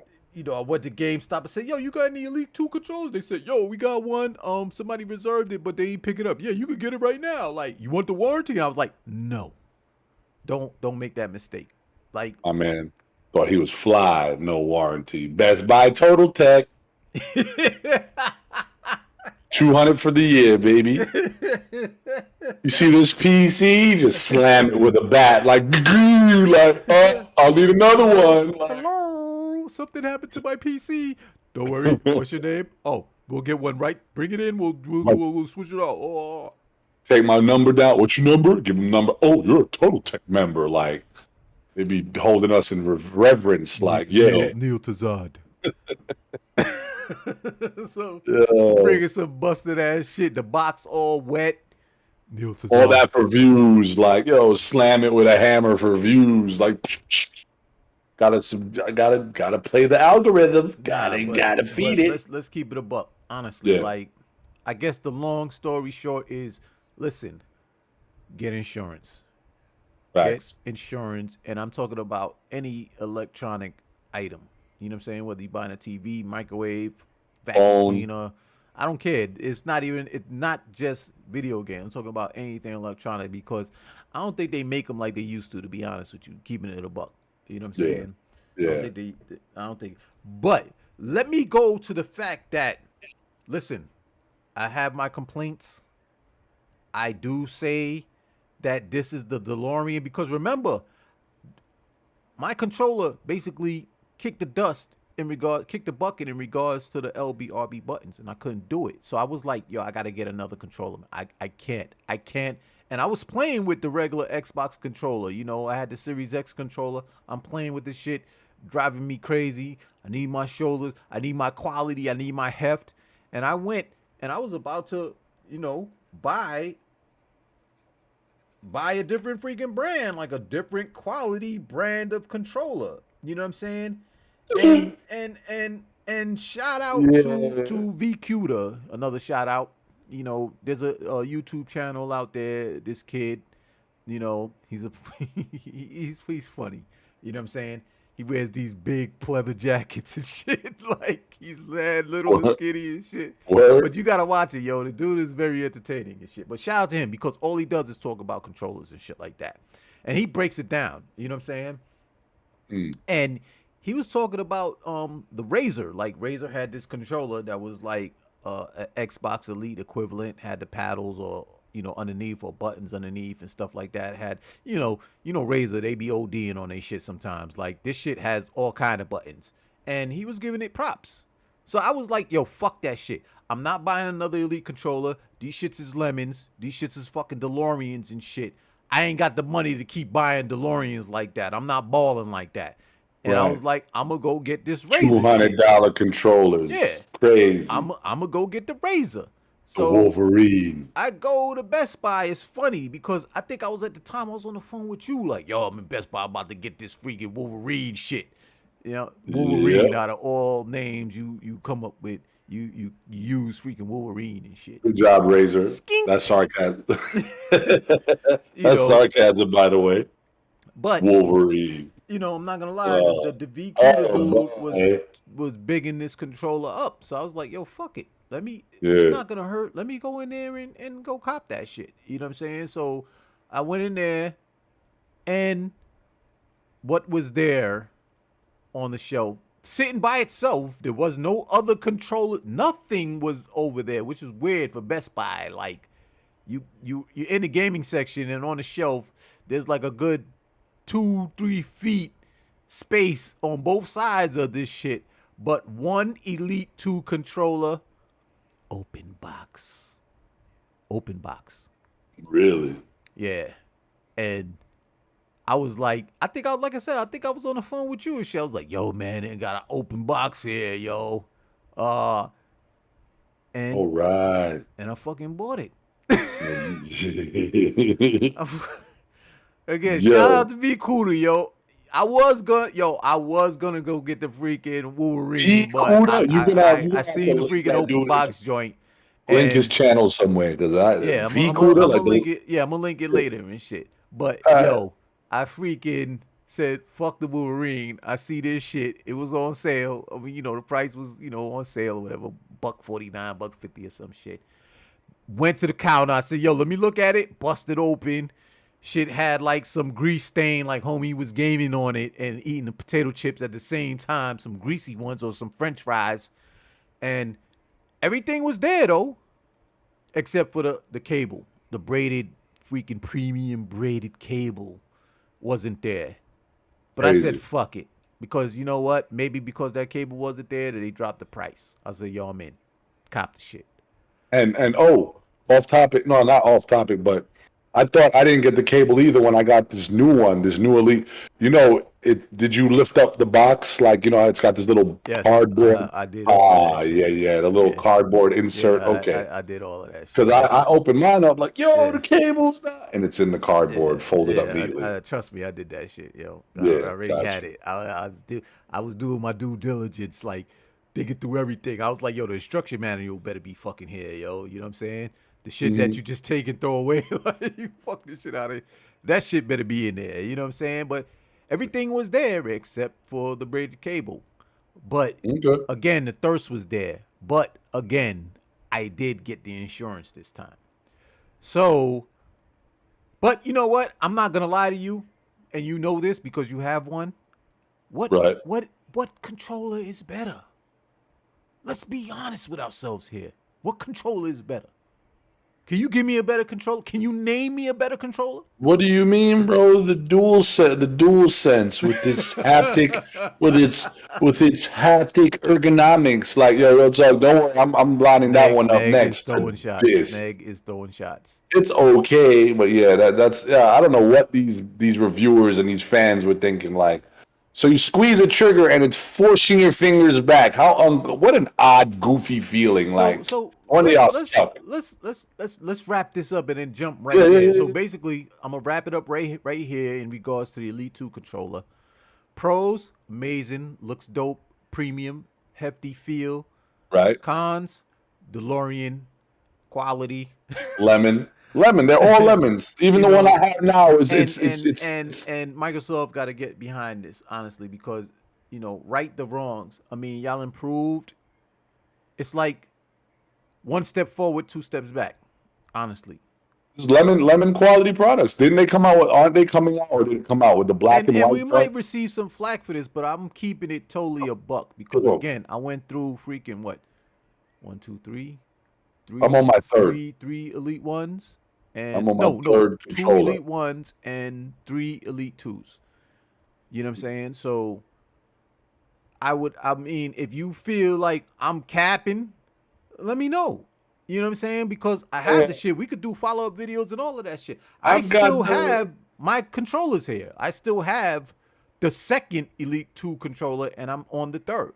Speaker 1: I went to GameStop and said, "Yo, you got any Elite 2 controllers?" They said, "Yo, we got one. Somebody reserved it, but they ain't pick it up. Yeah, you could get it right now. Like, you want the warranty?" And I was like, "No, don't make that mistake." Like,
Speaker 2: My man thought he was fly. No warranty. Best Buy Total Tech. 200 for the year, baby. You see this PC? Just slam it with a bat, like, like, oh, I'll need another one. Like,
Speaker 1: hello, something happened to my PC. Don't worry. What's your name? Oh, we'll get one right. Bring it in. We'll switch it out. Oh,
Speaker 2: take my number down. What's your number? Give them number. Oh, you're a Total Tech member. Like, they be holding us in reverence. Like, yeah.
Speaker 1: Neil Tazad. So
Speaker 2: Yeah.
Speaker 1: bringing some busted ass shit. The box all wet. Neil
Speaker 2: All
Speaker 1: Tazad.
Speaker 2: that for views. Like, yo, slam it with a hammer for views. Like, gotta play the algorithm.
Speaker 1: Nah,
Speaker 2: Gotta feed
Speaker 1: but
Speaker 2: it.
Speaker 1: let's keep it a buck. Honestly,
Speaker 2: Yeah.
Speaker 1: like, I guess the long story short is, listen, get insurance. Get
Speaker 2: Facts.
Speaker 1: insurance, and I'm talking about any electronic item. You know what I'm saying? Whether you're buying a TV, microwave, vacuum
Speaker 2: Phone.
Speaker 1: cleaner, I don't care. It's not just video games. I'm talking about anything electronic because I don't think they make them like they used to be honest with you, keeping it a buck. You know what I'm
Speaker 2: Yeah.
Speaker 1: saying?
Speaker 2: Yeah.
Speaker 1: I don't think. But let me go to the fact that, listen, I have my complaints. I do say that this is the DeLorean because remember, my controller basically kicked the bucket in regards to the LB buttons, and I couldn't do it. So I was like, yo, I gotta get another controller. I can't. And I was playing with the regular Xbox controller. I had the Series X controller. I'm playing with this shit, driving me crazy. I need my shoulders. I need my quality. I need my heft. And I went and I was about to, buy a different freaking brand, like a different quality brand of controller. You know what I'm saying? And shout out
Speaker 2: Yeah.
Speaker 1: to VCuda, another shout out. There's a YouTube channel out there. This kid, he's a he's funny. You know what I'm saying? He wears these big pleather jackets and shit. Like he's little and
Speaker 2: What?
Speaker 1: skinny and shit. But
Speaker 2: Word?
Speaker 1: you gotta watch it, yo. The dude is very entertaining and shit. But shout out to him because all he does is talk about controllers and shit like that. And he breaks it down. You know what I'm saying?
Speaker 2: Mm.
Speaker 1: And he was talking about the Razer. Like Razer had this controller that was like an Xbox Elite equivalent, had the paddles or underneath or buttons underneath and stuff like that. Had Razer, they be ODing on they shit sometimes. Like this shit has all kind of buttons, and he was giving it props. So I was like, yo, fuck that shit. I'm not buying another Elite controller. These shits is lemons. These shits is fucking DeLoreans and shit. I ain't got the money to keep buying DeLoreans like that. I'm not balling like that. And I was
Speaker 2: Right.
Speaker 1: like, I'm gonna go get this
Speaker 2: Two
Speaker 1: Razer
Speaker 2: hundred
Speaker 1: shit.
Speaker 2: dollar controllers.
Speaker 1: Yeah.
Speaker 2: Crazy.
Speaker 1: I'm gonna go get the Razer.
Speaker 2: The
Speaker 1: So
Speaker 2: Wolverine.
Speaker 1: I go to Best Buy. It's funny because I think I was at the time I was on the phone with you, like, yo, I'm in Best Buy about to get this freaking Wolverine shit. Wolverine
Speaker 2: Yep.
Speaker 1: out of all names you come up with, you use freaking Wolverine and shit.
Speaker 2: Good job, Razor.
Speaker 1: Skink.
Speaker 2: That's sarcasm.
Speaker 1: You
Speaker 2: That's
Speaker 1: know,
Speaker 2: sarcasm, by the way.
Speaker 1: but
Speaker 2: Wolverine.
Speaker 1: I'm not gonna lie,
Speaker 2: Uh,
Speaker 1: the VCuda
Speaker 2: oh
Speaker 1: dude
Speaker 2: boy.
Speaker 1: was bigging this controller up. So I was like, yo, fuck it. It's
Speaker 2: Yeah.
Speaker 1: not gonna hurt. Let me go in there and go cop that shit. You know what I'm saying? So I went in there, and what was there on the shelf, sitting by itself, there was no other controller. Nothing was over there, which is weird for Best Buy. Like you're in the gaming section, and on the shelf, there's like a good 2-3 feet space on both sides of this shit, but one Elite 2 controller, open box. Open box.
Speaker 2: Really?
Speaker 1: Yeah. And I was like, like I said, I think I was on the phone with you and shit. I was like, yo, man, they got an open box here, yo. Uh
Speaker 2: All
Speaker 1: and
Speaker 2: right.
Speaker 1: and I fucking bought it.
Speaker 2: Yo.
Speaker 1: Again, shout out to V Cooter, yo. I was gonna go get the freaking
Speaker 2: Be
Speaker 1: Wolverine, but
Speaker 2: Cuda, you
Speaker 1: I
Speaker 2: gonna have to
Speaker 1: seen the
Speaker 2: link
Speaker 1: freaking
Speaker 2: that
Speaker 1: open
Speaker 2: dude.
Speaker 1: box joint,
Speaker 2: Link his
Speaker 1: and
Speaker 2: channel somewhere, because I
Speaker 1: yeah,
Speaker 2: V Cuda,
Speaker 1: I'm
Speaker 2: like
Speaker 1: gonna link
Speaker 2: the
Speaker 1: it. Yeah, I'm gonna link it later and shit. But
Speaker 2: uh,
Speaker 1: yo, I freaking said fuck the Wolverine. I see this shit. It was on sale. I mean, the price was on sale or whatever, $1.49, $1.50 or some shit. Went to the counter. I said, yo, let me look at it. Busted open. Shit had like some grease stain, like homie was gaming on it and eating the potato chips at the same time, some greasy ones or some French fries, and everything was there though, except for the cable, the braided freaking premium braided cable wasn't there. But I said
Speaker 2: crazy.
Speaker 1: fuck it because you know what? Maybe because that cable wasn't there, that they dropped the price. I said, yo, I'm in, cop the shit.
Speaker 2: And oh, off topic. No, not off topic, but I thought I didn't get the cable either when I got this new one, this new Elite. Did you lift up the box? Like, it's got this little
Speaker 1: Yes,
Speaker 2: cardboard.
Speaker 1: I did all of that
Speaker 2: Ah,
Speaker 1: shit.
Speaker 2: yeah, the little
Speaker 1: Yeah.
Speaker 2: cardboard insert.
Speaker 1: Yeah,
Speaker 2: Okay.
Speaker 1: I did all of that
Speaker 2: Because
Speaker 1: shit. That
Speaker 2: I
Speaker 1: shit.
Speaker 2: opened mine up like, yo,
Speaker 1: Yeah,
Speaker 2: the cable's not. And it's in the cardboard, folded up neatly.
Speaker 1: trust me, I did that shit, yo. I
Speaker 2: Yeah,
Speaker 1: already had
Speaker 2: gotcha.
Speaker 1: it. I was doing my due diligence, like digging through everything. I was like, yo, the instruction manual better be fucking here, yo. You know what I'm saying? The shit that
Speaker 2: Hmm.
Speaker 1: you just take and throw away, like you fuck this shit out of it. That shit better be in there. You know what I'm saying? But everything was there except for the braided cable. But
Speaker 2: Okay.
Speaker 1: again, the thirst was there. But again, I did get the insurance this time. So, but you know what? I'm not gonna lie to you, and you know this because you have one. What
Speaker 2: Right.
Speaker 1: what controller is better? Let's be honest with ourselves here. What controller is better? Can you give me a better controller? Can you name me a better controller?
Speaker 2: What do you mean, bro? The dual sense with this haptic, with its haptic ergonomics. Like, yo, real talk. Don't worry, I'm lining that one up
Speaker 1: Meg is
Speaker 2: next to
Speaker 1: throwing shots.
Speaker 2: this.
Speaker 1: Meg is throwing shots.
Speaker 2: It's okay, but yeah, that's yeah. I don't know what these reviewers and these fans were thinking. Like, so you squeeze a trigger and it's forcing your fingers back. What an odd, goofy feeling.
Speaker 1: So
Speaker 2: Like,
Speaker 1: so
Speaker 2: One of y'all suck.
Speaker 1: let's wrap this up and then jump right
Speaker 2: Yeah,
Speaker 1: there.
Speaker 2: yeah,
Speaker 1: So
Speaker 2: yeah.
Speaker 1: basically, I'm gonna wrap it up right here in regards to the Elite 2 controller. Pros, amazing, looks dope, premium, hefty feel.
Speaker 2: Right.
Speaker 1: Cons, Delorean, quality.
Speaker 2: Lemon. They're all lemons. Even
Speaker 1: You
Speaker 2: the one
Speaker 1: know,
Speaker 2: I have now is
Speaker 1: and
Speaker 2: it's
Speaker 1: and Microsoft got to get behind this honestly because right the wrongs. I mean, y'all improved. It's like one step forward, two steps back. Honestly,
Speaker 2: lemon quality products. Didn't they come out with? Aren't they coming out, or did it come out with the black and
Speaker 1: and we
Speaker 2: white stuff?
Speaker 1: might receive some flack for this, but I'm keeping it totally a buck because
Speaker 2: Sure.
Speaker 1: again, I went through freaking what, one, two,
Speaker 2: I'm on my third.
Speaker 1: three elite ones,
Speaker 2: I'm
Speaker 1: and
Speaker 2: on my
Speaker 1: no,
Speaker 2: third
Speaker 1: two
Speaker 2: controller.
Speaker 1: elite ones and three elite twos. You know what I'm saying? So I mean, if you feel like I'm capping, let me know. You know what I'm saying? Because I have the
Speaker 2: Yeah,
Speaker 1: shit. We could do follow-up videos and all of that shit. I
Speaker 2: I've got
Speaker 1: still
Speaker 2: the
Speaker 1: have my controllers here. I still have the second Elite 2 controller and I'm on the third.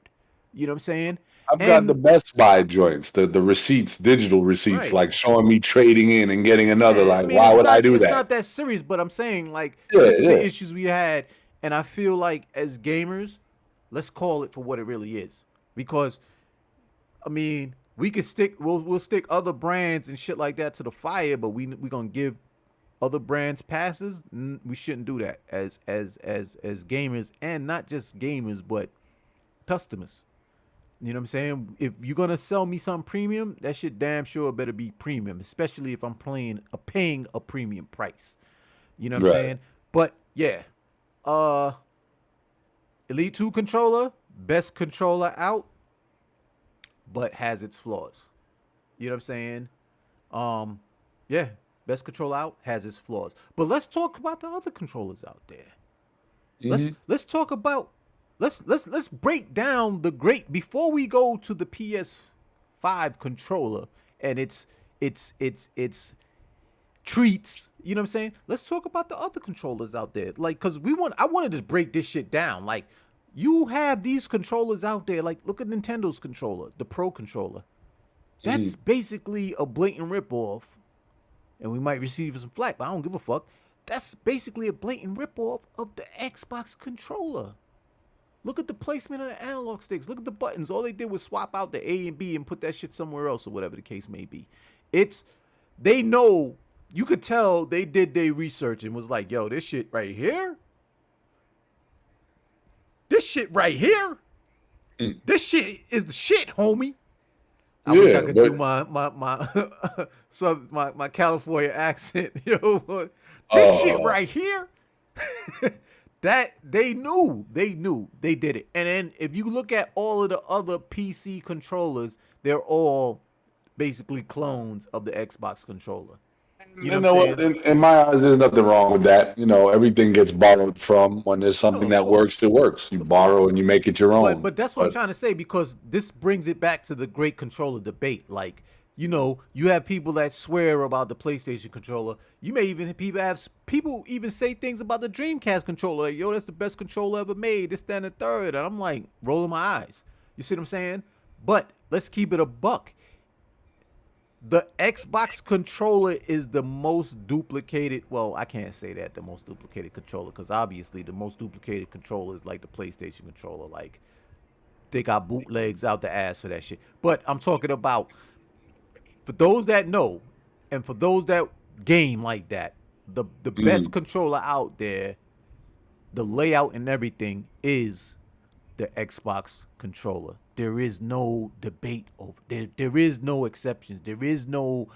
Speaker 1: You know what I'm saying?
Speaker 2: I've got the
Speaker 1: And
Speaker 2: Best Buy joints, the receipts, digital receipts,
Speaker 1: right.
Speaker 2: like showing me trading in and getting another.
Speaker 1: I
Speaker 2: Like,
Speaker 1: mean,
Speaker 2: why would I do
Speaker 1: it's
Speaker 2: that?
Speaker 1: not that serious, but I'm saying like
Speaker 2: Yeah,
Speaker 1: this is the
Speaker 2: yeah.
Speaker 1: issues we had, and I feel like as gamers, let's call it for what it really is. Because I mean, we'll stick other brands and shit like that to the fire, but we gonna give other brands passes. We shouldn't do that as gamers, and not just gamers, but customers. You know what I'm saying? If you're gonna sell me something premium, that shit damn sure better be premium, especially if I'm paying a premium price. You know what I'm
Speaker 2: Right.
Speaker 1: saying? But yeah, uh, Elite 2 controller, best controller out, but has its flaws. You know what I'm saying? Um, yeah, best controller out has its flaws. But let's talk about the other controllers out there.
Speaker 2: Hmm.
Speaker 1: Let's talk about let's break down the great before we go to the PS5 controller and its treats. You know what I'm saying? Let's talk about the other controllers out there. Like, cause I wanted to break this shit down. Like, you have these controllers out there. Like, look at Nintendo's controller, the Pro controller. That's
Speaker 2: Hmm.
Speaker 1: basically a blatant ripoff. And we might receive some flack, but I don't give a fuck. That's basically a blatant ripoff of the Xbox controller. Look at the placement of the analog sticks. Look at the buttons. All they did was swap out the A and B and put that shit somewhere else or whatever the case may be. It's they know you could tell they did their research and was like, yo, this shit right here, this shit right here, this shit is the shit, homie. I wish I
Speaker 2: Yeah,
Speaker 1: could do
Speaker 2: but
Speaker 1: my California accent. Yo, this shit
Speaker 2: uh,
Speaker 1: right here. That they did it. And then if you look at all of the other PC controllers, they're all basically clones of the Xbox controller. You know
Speaker 2: you
Speaker 1: what I'm
Speaker 2: know what?
Speaker 1: saying?
Speaker 2: In my eyes, there's nothing wrong with that. You know, everything gets borrowed from. When there's
Speaker 1: No,
Speaker 2: something
Speaker 1: of
Speaker 2: that
Speaker 1: course.
Speaker 2: works, it works. You
Speaker 1: Of course.
Speaker 2: borrow and you make it your
Speaker 1: But
Speaker 2: own.
Speaker 1: but that's what I'm
Speaker 2: But
Speaker 1: trying to say because this brings it back to the great controller debate. Like, you have people that swear about the PlayStation controller. You may even have people even say things about the Dreamcast controller. Like, yo, that's the best controller ever made. This, that, and the third. And I'm like rolling my eyes. You see what I'm saying? But let's keep it a buck. The Xbox controller is the most duplicated. Well, I can't say that the most duplicated controller because obviously the most duplicated controller is like the PlayStation controller. Like, they got bootlegs out the ass for that shit. But I'm talking about for those that know, and for those that game like that, the best
Speaker 2: mm,
Speaker 1: controller out there, the layout and everything is the Xbox controller. There is no debate over there. There is no exceptions. There is no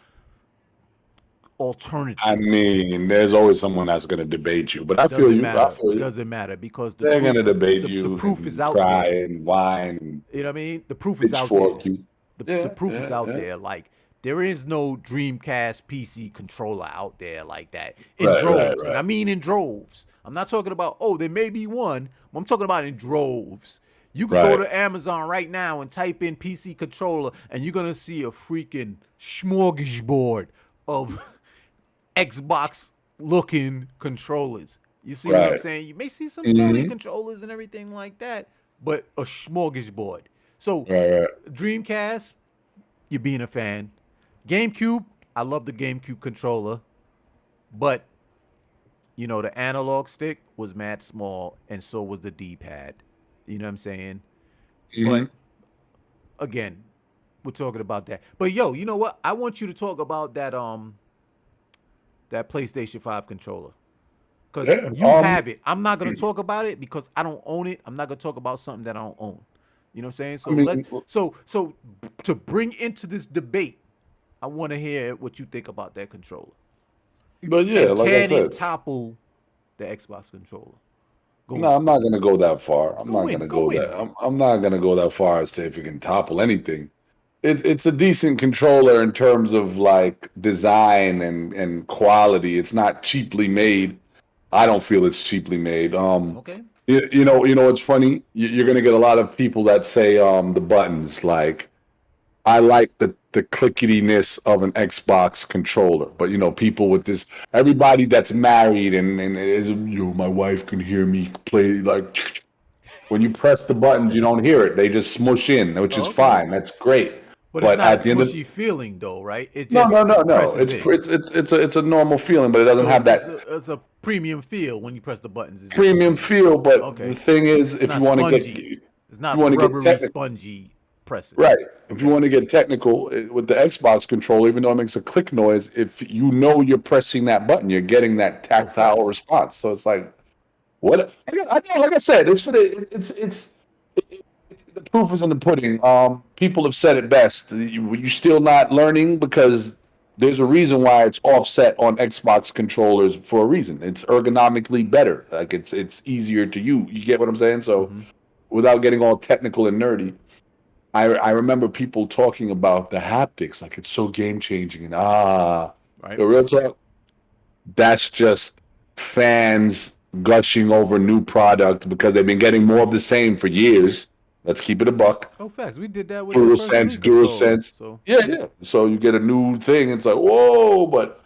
Speaker 2: I
Speaker 1: alternative.
Speaker 2: mean, there's always someone that's going to debate you. But I feel
Speaker 1: Doesn't
Speaker 2: you. I
Speaker 1: matter.
Speaker 2: feel you.
Speaker 1: Doesn't matter because
Speaker 2: They're going to debate
Speaker 1: the
Speaker 2: you
Speaker 1: proof is
Speaker 2: and
Speaker 1: out
Speaker 2: cry
Speaker 1: there.
Speaker 2: and whine and
Speaker 1: You know what I mean? The proof is out there.
Speaker 2: pitchfork you.
Speaker 1: The
Speaker 2: Yeah,
Speaker 1: proof is
Speaker 2: yeah,
Speaker 1: out
Speaker 2: yeah.
Speaker 1: there. Like, there is no Dreamcast PC controller out there like that in
Speaker 2: Right, right,
Speaker 1: droves. And I
Speaker 2: right,
Speaker 1: mean in droves. I'm not talking about, oh, there may be one. I'm talking about in droves. You could go
Speaker 2: right.
Speaker 1: to Amazon right now and type in PC controller, and you're going to see a freaking smorgasbord of Xbox looking controllers. You see what I'm
Speaker 2: Right.
Speaker 1: saying? You may see some Sony
Speaker 2: Hmm.
Speaker 1: controllers and everything like that, but a smorgasbord. So,
Speaker 2: Right, right.
Speaker 1: Dreamcast, you're being a fan. GameCube, I love the GameCube controller, but the analog stick was mad small, and so was the D-pad. You know what I'm saying?
Speaker 2: Hmm.
Speaker 1: But again, we're talking about that. But yo, you know what? I want you to talk about that PlayStation 5 controller. Because
Speaker 2: Yeah.
Speaker 1: you have it. I'm not gonna talk about it because I don't own it. I'm not gonna talk about something that I don't own. You know what I'm saying?
Speaker 2: I
Speaker 1: So
Speaker 2: mean,
Speaker 1: so to bring into this debate, I want to hear what you think about that controller.
Speaker 2: but yeah,
Speaker 1: And
Speaker 2: like I
Speaker 1: can it
Speaker 2: said,
Speaker 1: topple the Xbox controller
Speaker 2: no,
Speaker 1: going
Speaker 2: I'm not
Speaker 1: forward?
Speaker 2: gonna go that far. I'm
Speaker 1: Go
Speaker 2: not
Speaker 1: in,
Speaker 2: gonna
Speaker 1: go
Speaker 2: go that.
Speaker 1: in.
Speaker 2: I'm not gonna go that far as say if it can topple anything. It's a decent controller in terms of like design and quality. It's not cheaply made. I don't feel it's cheaply made.
Speaker 1: Okay.
Speaker 2: You know, it's funny. You're gonna get a lot of people that say the buttons. Like I like the clickiness of an Xbox controller, but people with this, everybody that's married and is my wife can hear me play like. When you press the buttons, you don't hear it. They just smush in, which
Speaker 1: Oh,
Speaker 2: is
Speaker 1: okay.
Speaker 2: fine. That's great.
Speaker 1: But it's
Speaker 2: But
Speaker 1: not a
Speaker 2: at the end of
Speaker 1: smushy feeling though, right? It
Speaker 2: no,
Speaker 1: just
Speaker 2: no, no, no.
Speaker 1: presses
Speaker 2: It's
Speaker 1: in.
Speaker 2: it's it's it's a normal feeling, but it doesn't
Speaker 1: So
Speaker 2: have
Speaker 1: it's
Speaker 2: that
Speaker 1: a premium feel when you press the buttons, is what you're
Speaker 2: premium
Speaker 1: saying.
Speaker 2: feel. But the
Speaker 1: Okay.
Speaker 2: thing is,
Speaker 1: It's
Speaker 2: if you
Speaker 1: not
Speaker 2: want to get
Speaker 1: spongy.
Speaker 2: if
Speaker 1: It's
Speaker 2: you
Speaker 1: not
Speaker 2: want to get
Speaker 1: rubbery,
Speaker 2: technical,
Speaker 1: spongy pressing.
Speaker 2: right? If you
Speaker 1: Okay.
Speaker 2: want to get technical with the Xbox controller, even though it makes a click noise, if you're pressing that button, you're getting that
Speaker 1: Oh,
Speaker 2: tactile
Speaker 1: facts.
Speaker 2: response. So it's like what I know. Like I said, it's for the the proof is in the pudding. People have said it best. You still not learning because there's a reason why it's offset on Xbox controllers for a reason. It's ergonomically better. Like it's easier to use. You get what I'm saying? So
Speaker 1: Mm-hmm.
Speaker 2: without getting all technical and nerdy, I remember people talking about the haptics, like it's so game changing. And
Speaker 1: Right.
Speaker 2: the real talk, that's just fans gushing over new product because they've been getting more of the same for years. Let's keep it a buck.
Speaker 1: Oh, facts. We did that with the first
Speaker 2: DualSense,
Speaker 1: Elite controller.
Speaker 2: DualSense.
Speaker 1: So
Speaker 2: Yeah,
Speaker 1: yeah.
Speaker 2: yeah. So you get a new thing. It's like, whoa, but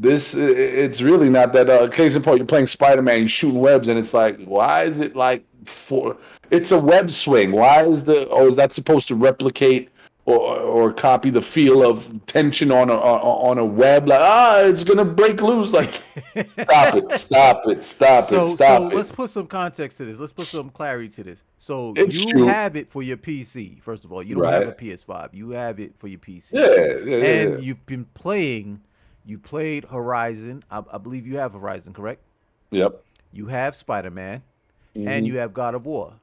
Speaker 2: it's really not that. Case in point, you're playing Spider Man, you're shooting webs, and it's like, why is it like it's a web swing. Why is that supposed to replicate or copy the feel of tension on a web? Like, it's gonna break loose. Like, stop it, stop it, stop it,
Speaker 1: So
Speaker 2: stop it.
Speaker 1: let's put some context to this. Let's put some clarity to this. So
Speaker 2: It's
Speaker 1: you
Speaker 2: true,
Speaker 1: have it for your PC. First of all, you don't have
Speaker 2: right?
Speaker 1: a PS5. You have it for your PC,
Speaker 2: Yeah, yeah, yeah, yeah.
Speaker 1: and you've been playing. You played Horizon. I believe you have Horizon, correct?
Speaker 2: Yep.
Speaker 1: You have Spider Man, and
Speaker 2: Hmm.
Speaker 1: you have God of War.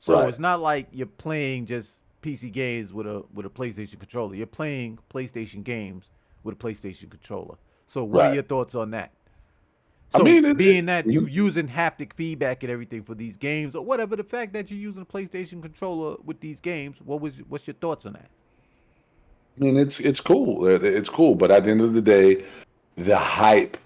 Speaker 1: So
Speaker 2: Right.
Speaker 1: it's not like you're playing just PC games with a PlayStation controller. You're playing PlayStation games with a PlayStation controller. So what are
Speaker 2: Right.
Speaker 1: your thoughts on that?
Speaker 2: I
Speaker 1: So
Speaker 2: mean,
Speaker 1: being that you
Speaker 2: mhm.
Speaker 1: using haptic feedback and everything for these games or whatever, the fact that you're using a PlayStation controller with these games, what's your thoughts on that?
Speaker 2: I mean, it's cool. It's cool, but at the end of the day, the hype.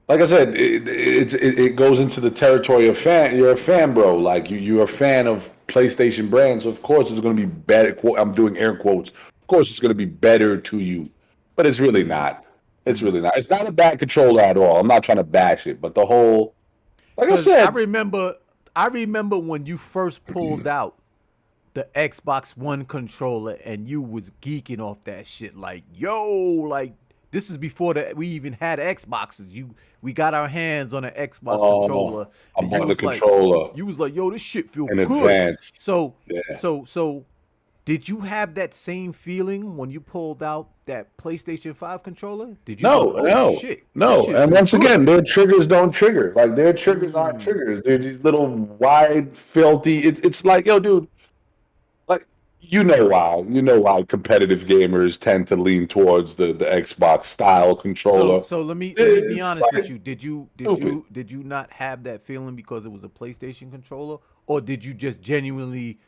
Speaker 2: Like I said, it goes into the territory of fan. You're a fan, bro. Like you're a fan of PlayStation brands. So of course, it's going to be better. I'm doing air quotes. Of course, it's going to be better to you, but it's really
Speaker 1: Mm,
Speaker 2: not. It's
Speaker 1: mm.
Speaker 2: really not. It's not a bad controller at all. I'm not trying to bash it, but the whole, like I
Speaker 1: Cause
Speaker 2: said,
Speaker 1: I remember when you first pulled out the Xbox One controller and you was geeking off that shit. Like, yo, like this is before we even had Xboxes. We got our hands on an Xbox
Speaker 2: oh,
Speaker 1: controller,
Speaker 2: I
Speaker 1: and you
Speaker 2: bought the
Speaker 1: was like,
Speaker 2: controller
Speaker 1: yo, this shit feel
Speaker 2: in
Speaker 1: good.
Speaker 2: advance.
Speaker 1: So
Speaker 2: Yeah.
Speaker 1: so did you have that same feeling when you pulled out that PlayStation 5 controller? Did you go,
Speaker 2: No,
Speaker 1: oh
Speaker 2: no,
Speaker 1: shit, this
Speaker 2: no.
Speaker 1: shit
Speaker 2: And
Speaker 1: feel
Speaker 2: once
Speaker 1: good?
Speaker 2: again, their triggers don't trigger. Like their triggers aren't
Speaker 1: Mm.
Speaker 2: triggers. They're these little wide, filthy. It's like, yo, dude, like you know why competitive gamers tend to lean towards the Xbox style
Speaker 1: So
Speaker 2: controller.
Speaker 1: so let me be
Speaker 2: It's
Speaker 1: honest with
Speaker 2: like
Speaker 1: you.
Speaker 2: stupid.
Speaker 1: Did you not have that feeling because it was a PlayStation controller, or did you just genuinely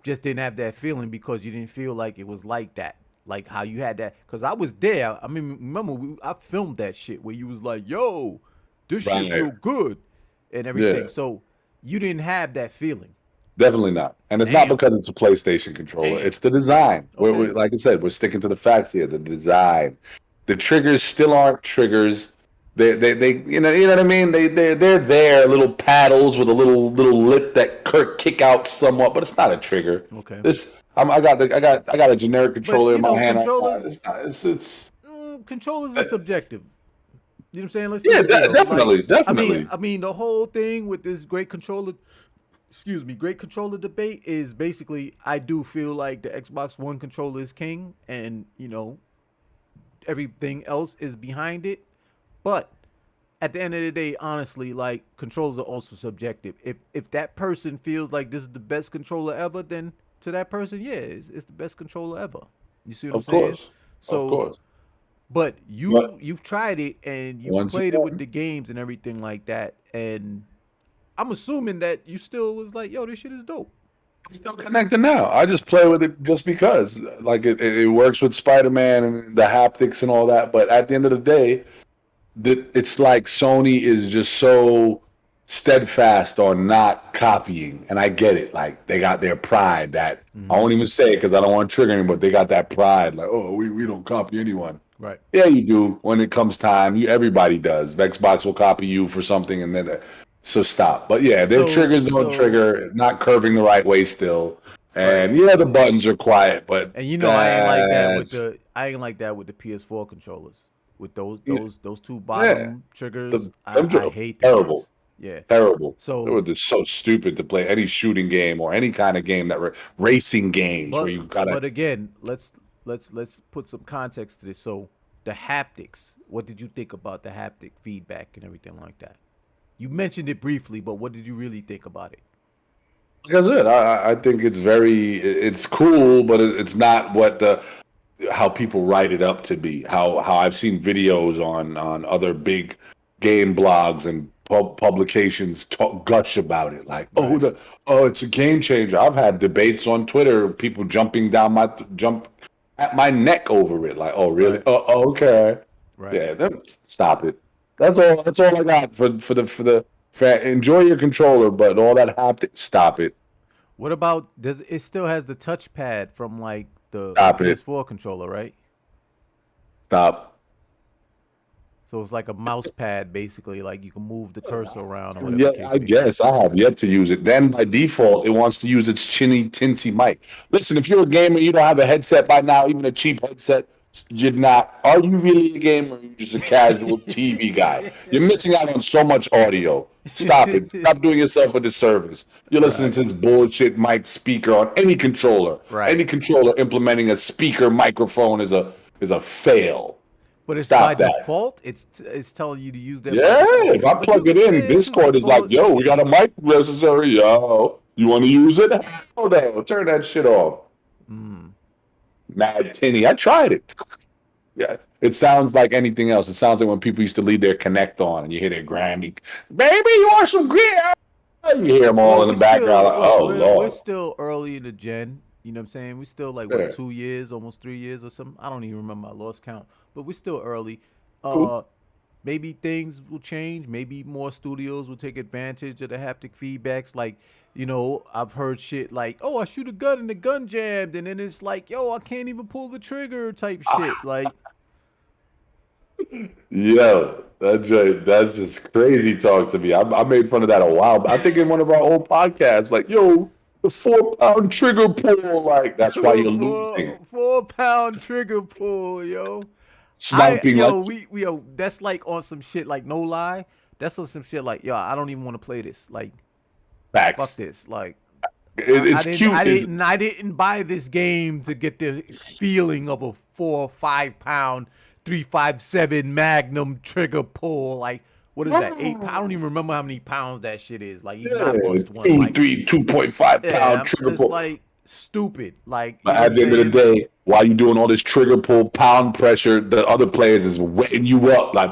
Speaker 1: just didn't have that feeling because you didn't feel like it was like that, like how you had that? Because I was there. I mean, remember I filmed that shit where you was like, "Yo, this shit
Speaker 2: Right.
Speaker 1: feel good," and everything.
Speaker 2: Yeah.
Speaker 1: So you didn't have that feeling.
Speaker 2: Definitely not. And it's not
Speaker 1: Damn,
Speaker 2: because it's a PlayStation controller.
Speaker 1: damn.
Speaker 2: It's the design.
Speaker 1: Okay.
Speaker 2: Like I said, we're sticking to the facts here. The design. The triggers still aren't triggers. They you know what I mean? They're there, little paddles with a little lip that kick out somewhat, but it's not a trigger.
Speaker 1: Okay.
Speaker 2: I got a generic
Speaker 1: But
Speaker 2: controller in my hand.
Speaker 1: controllers,
Speaker 2: It's
Speaker 1: controllers are subjective. You know what I'm saying? Let's keep
Speaker 2: yeah,
Speaker 1: it real. Like,
Speaker 2: definitely, definitely.
Speaker 1: I mean, the whole thing with this great controller debate is basically I do feel like the Xbox One controller is king, and everything else is behind it. But at the end of the day, honestly, like controllers are also subjective. If that person feels like this is the best controller ever, then to that person, yeah, it's the best controller ever. You see what I'm
Speaker 2: Of
Speaker 1: saying?
Speaker 2: course, of
Speaker 1: So,
Speaker 2: course.
Speaker 1: but
Speaker 2: But
Speaker 1: you've tried it and you've
Speaker 2: once
Speaker 1: played it with
Speaker 2: again,
Speaker 1: the games and everything like that, and I'm assuming that you still was like, yo, this shit is dope.
Speaker 2: it's still connected now. I just play with it just because, like it works with Spider-Man and the haptics and all that. But at the end of the day, it's like Sony is just so steadfast on not copying, and I get it. Like they got their pride that I
Speaker 1: Mm-hmm.
Speaker 2: won't even say it because I don't want to trigger anyone, but they got that pride. Like, oh, we don't copy anyone.
Speaker 1: Right.
Speaker 2: Yeah, you do. When it comes time, everybody does. Xbox will copy you for something, and then so stop. But yeah, their
Speaker 1: So
Speaker 2: triggers don't
Speaker 1: so
Speaker 2: trigger, not curving the right way still,
Speaker 1: right.
Speaker 2: and yeah, the buttons are quiet, but
Speaker 1: And
Speaker 2: that's
Speaker 1: I ain't like that with the PS4 controllers. With those two
Speaker 2: yeah.
Speaker 1: bottom triggers,
Speaker 2: The them
Speaker 1: I
Speaker 2: are
Speaker 1: hate them
Speaker 2: terrible,
Speaker 1: shits. Yeah.
Speaker 2: terrible. They
Speaker 1: So
Speaker 2: were just so stupid to play any shooting game or any kind of game that racing games where you gotta.
Speaker 1: but again, let's put some context to this. So the haptics, what did you think about the haptic feedback and everything like that? You mentioned it briefly, but what did you really think about it?
Speaker 2: Like I said, I think it's cool, but it's not what the how people write it up to be. How I've seen videos on other big game blogs and publications talk gush about it, like
Speaker 1: Right.
Speaker 2: it's a game changer. I've had debates on Twitter, people jump at my neck over it, like, oh really?
Speaker 1: Right.
Speaker 2: Okay,
Speaker 1: Right.
Speaker 2: yeah, stop it. That's all I got for enjoy your controller, but all that haptic, stop it,
Speaker 1: What about does it still has the touchpad from like the
Speaker 2: stop it,
Speaker 1: PS4 controller, right?
Speaker 2: stop.
Speaker 1: So it's like a mouse pad basically, like you can move the cursor around or whatever
Speaker 2: Yeah,
Speaker 1: the case
Speaker 2: I
Speaker 1: may be.
Speaker 2: guess I have yet to use it. Then by default, it wants to use its chinny tinsy mic. Listen, if you're a gamer, you don't have a headset by now, even a cheap headset. You're not. Are you really a gamer? Or are you just a casual TV guy? You're missing out on so much audio. Stop it. Stop doing yourself a disservice. You're listening
Speaker 1: Right.
Speaker 2: to this bullshit mic speaker on any controller.
Speaker 1: Right.
Speaker 2: Any controller implementing a speaker microphone is a fail.
Speaker 1: But it's by
Speaker 2: Stop that.
Speaker 1: default. It's telling you to use that by
Speaker 2: Yeah,
Speaker 1: default.
Speaker 2: if I
Speaker 1: But you
Speaker 2: plug it in,
Speaker 1: yeah, by
Speaker 2: Discord is like,
Speaker 1: default.
Speaker 2: yo, we got a mic necessary. Yo, you want to use it? Oh, no, turn that shit off.
Speaker 1: Mm.
Speaker 2: Mad tinny. I tried it. Yeah, it sounds like anything else. It sounds like when people used to leave their Connect on and you hear their Grammy, baby, you want some gear? You hear them all
Speaker 1: Well,
Speaker 2: in the background. Like, oh,
Speaker 1: we're
Speaker 2: Lord.
Speaker 1: still early in the gen. You know what I'm saying? We still like what
Speaker 2: Yeah.
Speaker 1: 2 years, almost 3 years or something. I don't even remember. I lost count. But we're still early.
Speaker 2: Cool.
Speaker 1: Uh, maybe things will change. Maybe more studios will take advantage of the haptic feedbacks. Like, I've heard shit like, "Oh, I shoot a gun and the gun jammed," and then it's like, "Yo, I can't even pull the trigger," type shit. Like,
Speaker 2: Yo, that's just crazy talk to me. I made fun of that a while. I think in one of our old podcasts, like, yo, the 4 pound trigger pull, like that's why you're losing.
Speaker 1: 4 pound trigger pull, yo.
Speaker 2: Sniping like
Speaker 1: That's like on some shit like no lie. That's on some shit like yo. I don't even want to play this. Like fuck
Speaker 2: facts.
Speaker 1: this. Like
Speaker 2: It's cute.
Speaker 1: I didn't buy this game to get the feeling of a 4 or 5 pound 357 Magnum trigger pull. Like what is that? 8 pounds? I don't even remember how many pounds that shit is. Like even I
Speaker 2: Yeah,
Speaker 1: bust one. Like
Speaker 2: 2.5
Speaker 1: yeah,
Speaker 2: pound trigger
Speaker 1: it's
Speaker 2: pull.
Speaker 1: like stupid. Like you
Speaker 2: But
Speaker 1: know what
Speaker 2: at
Speaker 1: I'm
Speaker 2: the end of the
Speaker 1: saying?
Speaker 2: day, while you doing all this trigger pull, pound pressure, the other players is wetting you up. Like,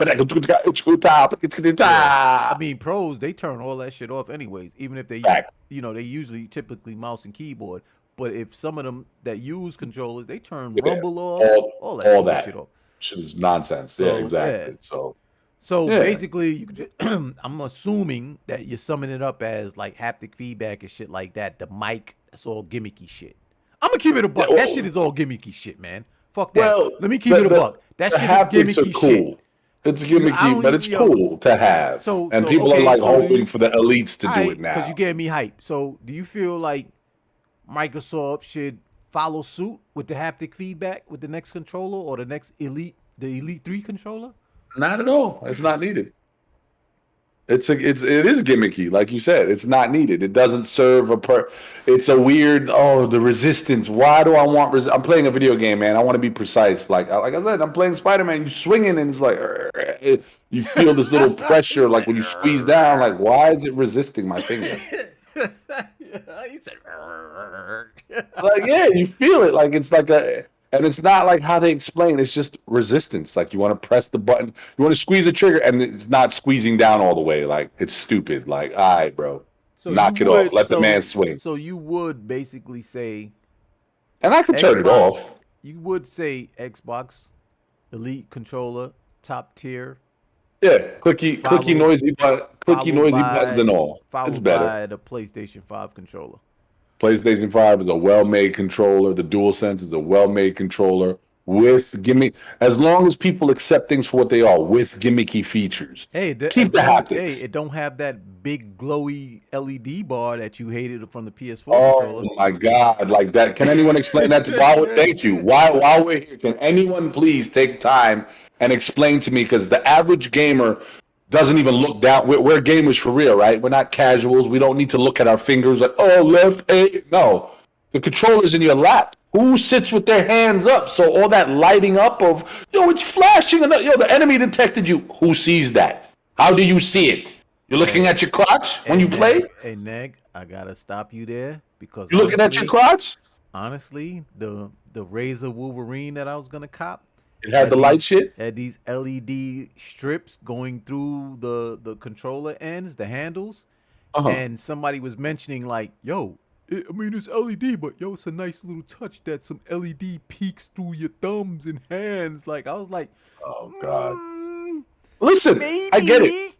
Speaker 1: Yeah. I mean, pros, they turn all that shit off anyways, even if they,
Speaker 2: fact.
Speaker 1: they usually typically mouse and keyboard. But if some of them that use controllers, they turn
Speaker 2: Yeah,
Speaker 1: rumble off,
Speaker 2: all
Speaker 1: all that
Speaker 2: all
Speaker 1: stupid shit
Speaker 2: that
Speaker 1: off.
Speaker 2: shit is nonsense. Yeah,
Speaker 1: So, yeah.
Speaker 2: exactly. So
Speaker 1: So
Speaker 2: yeah,
Speaker 1: basically, you could just, I'm assuming that you're summing it up as like haptic feedback and shit like that. The mic, that's all gimmicky shit. I'm gonna keep it a
Speaker 2: yeah.
Speaker 1: buck. That shit is all gimmicky shit, man. Fuck that.
Speaker 2: Well,
Speaker 1: Let me keep
Speaker 2: the
Speaker 1: it a
Speaker 2: the,
Speaker 1: buck. That
Speaker 2: the
Speaker 1: shit is
Speaker 2: haptics are
Speaker 1: gimmicky shit.
Speaker 2: cool. It's
Speaker 1: I
Speaker 2: gimmicky,
Speaker 1: don't
Speaker 2: but
Speaker 1: even,
Speaker 2: it's cool to have. And people are
Speaker 1: okay.
Speaker 2: like
Speaker 1: So do
Speaker 2: hoping
Speaker 1: you?
Speaker 2: for the elites to
Speaker 1: All
Speaker 2: do it
Speaker 1: right, because you
Speaker 2: now.
Speaker 1: getting me hype. So do you feel like Microsoft should follow suit with the haptic feedback with the next controller or the next the Elite 3 controller?
Speaker 2: Not at all. It's not needed. It is gimmicky, like you said. It's not needed. It doesn't serve It's a weird. Oh, the resistance. Why do I want? I'm playing a video game, man. I want to be precise. Like I said, I'm playing Spider-Man. You swinging, and it's like you feel this little pressure, like when you squeeze down. Like, why is it resisting my finger?
Speaker 1: He said,
Speaker 2: Like, yeah, you feel it. Like it's like and it's not like how they explain. It's just resistance. Like you want to press the button, you want to squeeze the trigger, and it's not squeezing down all the way. Like it's stupid. Like, all right, bro,
Speaker 1: so you
Speaker 2: knock it off.
Speaker 1: would,
Speaker 2: Let the man swing.
Speaker 1: so you would basically say
Speaker 2: And I could turn it
Speaker 1: Xbox.
Speaker 2: off.
Speaker 1: You would say Xbox Elite controller, top tier,
Speaker 2: Yeah, clicky,
Speaker 1: Follow-
Speaker 2: noisy, clicky, noisy buttons and all. It's
Speaker 1: followed
Speaker 2: better.
Speaker 1: by the PlayStation 5 controller.
Speaker 2: PlayStation 5 is a well-made controller. The DualSense is a well-made controller with gimmick. As long as people accept things for what they are, with gimmicky features.
Speaker 1: Hey,
Speaker 2: Keep the haptics.
Speaker 1: Hey, it don't have that big glowy LED bar that you hated from the PS4
Speaker 2: Oh
Speaker 1: controller.
Speaker 2: my God! Like that. Can anyone explain that to me? Thank you. While we're here, can anyone please take time and explain to me? Because the average gamer doesn't even look down. We're gamers for real, right? We're not casuals. We don't need to look at our fingers like, oh, left, A. No, the controller's in your lap. Who sits with their hands up? So all that lighting up of, it's flashing. The enemy detected you. Who sees that? How do you see it? You're looking at your crotch when you play?
Speaker 1: Hey, Neg, I gotta stop you there because
Speaker 2: You're looking at your crotch?
Speaker 1: honestly, the Razor Wolverine that I was gonna cop,
Speaker 2: It had the light shit?
Speaker 1: had these LED strips going through the controller ends, the handles, and somebody was mentioning like, yo, it's LED, but yo, it's a nice little touch that some LED peeks through your thumbs and hands. Like I was like,
Speaker 2: Oh God. Listen,
Speaker 1: maybe.
Speaker 2: I get it.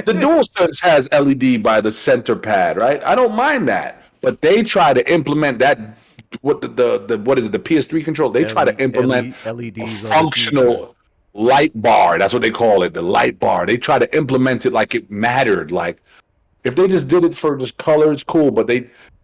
Speaker 2: The DualSense has LED by the center pad, right? I don't mind that. But they try to implement that what what is it, the PS3 control? They try to implement
Speaker 1: LEDs
Speaker 2: a functional light bar. That's what they call it, the light bar. They try to implement it like it mattered. Like if they just did it for just color, it's cool, but